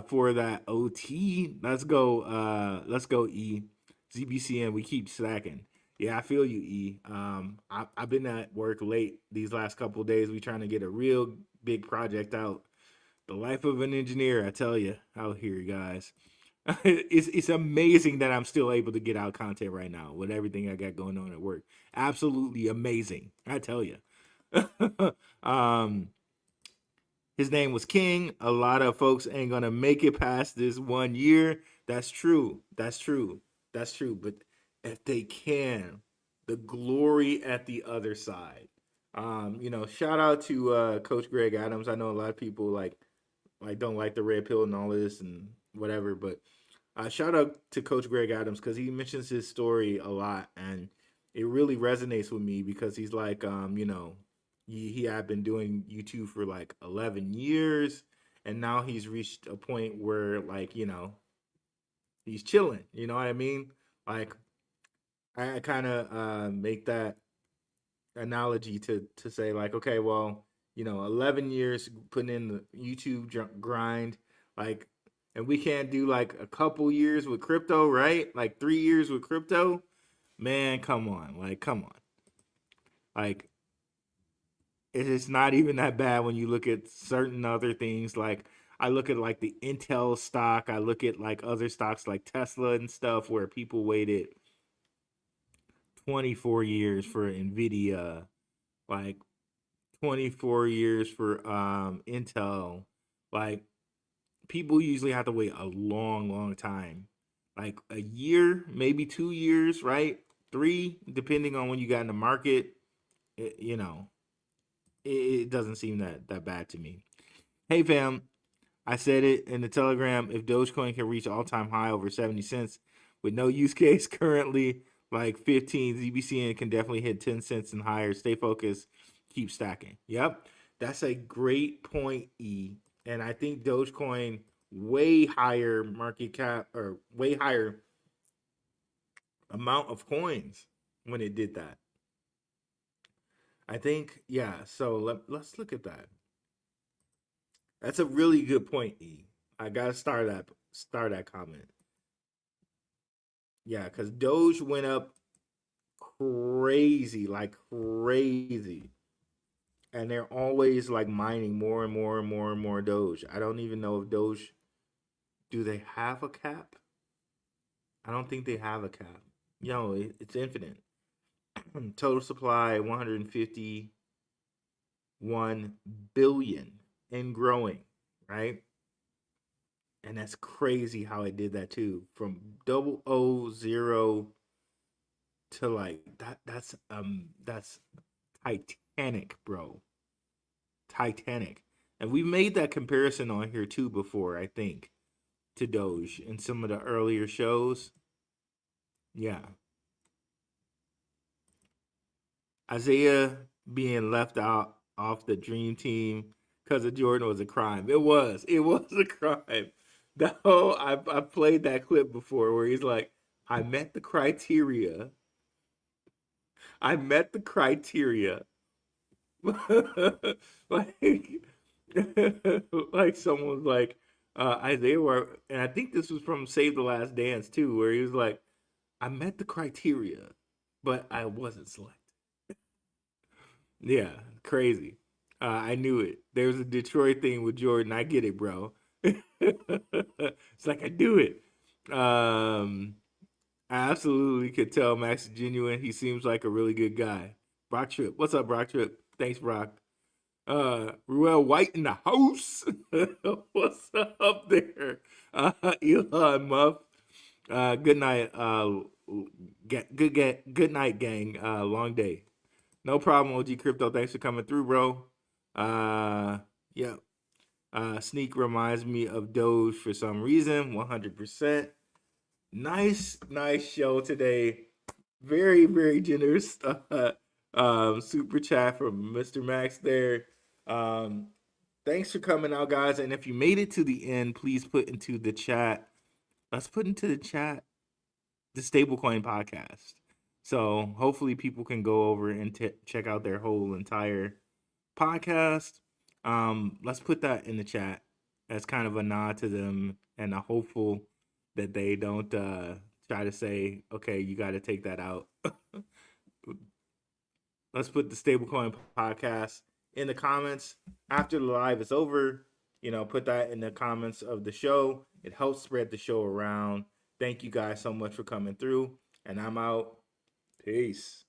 for that OT. Let's go E. ZBCN, we keep slacking. Yeah, I feel you, E. I've been at work late these last couple of days. We trying to get a real big project out. The life of an engineer, I tell you, out here, guys. It's amazing that I'm still able to get out content right now with everything I got going on at work. Absolutely amazing, I tell you. His name was King. A lot of folks ain't gonna make it past this 1 year. That's true. That's true. That's true. But if they can, the glory at the other side. Shout out to Coach Greg Adams. I know a lot of people like don't like the red pill and all this and whatever, but shout out to Coach Greg Adams because he mentions his story a lot and it really resonates with me because he's like, he had been doing YouTube for like 11 years and now he's reached a point where like, he's chilling. You know what I mean? Like I kind of make that analogy to say like, okay, well, 11 years putting in the YouTube grind, like, and we can't do like a couple years with crypto, right? Like 3 years with crypto, man, come on. Like, it's not even that bad when you look at certain other things. Like, I look at like the Intel stock, I look at like other stocks like Tesla and stuff where people waited 24 years for Nvidia, like 24 years for Intel. Like people usually have to wait a long time, like a year, maybe 2 years, right? 3, depending on when you got in the market. It doesn't seem that bad to me. Hey fam, I said it in the Telegram. If Dogecoin can reach all-time high over 70 cents with no use case currently, like 15, ZBCN can definitely hit 10 cents and higher. Stay focused. Keep stacking. Yep. That's a great point, E. And I think Dogecoin way higher market cap or way higher amount of coins when it did that. I think, yeah. So let's look at that. That's a really good point, E. I gotta start that comment. Yeah, because Doge went up crazy, like crazy. And they're always like mining more and more and more and more Doge. I don't even know if Doge, do they have a cap? I don't think they have a cap. It's infinite. Total supply 151 billion and growing, right? And that's crazy how it did that too. From 000 to like that's Titanic, bro. Titanic. And we made that comparison on here too before, I think, to Doge in some of the earlier shows. Yeah. Isaiah being left out off the dream team because of Jordan was a crime. It was a crime. I played that clip before where he's like, I met the criteria. I met the criteria. like, like someone was like, Isaiah, and I think this was from Save the Last Dance too, where he was like, I met the criteria, but I wasn't selected. Yeah, crazy. I knew it. There's a Detroit thing with Jordan. I get it, bro. It's like I do it. I absolutely could tell Max is genuine. He seems like a really good guy. Brock Tripp. What's up, Brock Tripp? Thanks, Brock. Ruel White in the house. What's up there? Elon Muff. Good night. Good night, gang. Long day. No problem, OG Crypto. Thanks for coming through, bro. Yeah. Sneak reminds me of Doge for some reason. 100%. Nice show today. Very, very generous super chat from Mr. Max there. Thanks for coming out, guys. And if you made it to the end, please put into the chat. Let's put into the chat the Stablecoin podcast. So hopefully people can go over and check out their whole entire podcast. Let's put that in the chat as kind of a nod to them and a hopeful that they don't try to say, okay, you got to take that out. Let's put the Stablecoin podcast in the comments after the live is over. Put that in the comments of the show. It helps spread the show around. Thank you guys so much for coming through, and I'm out. Peace.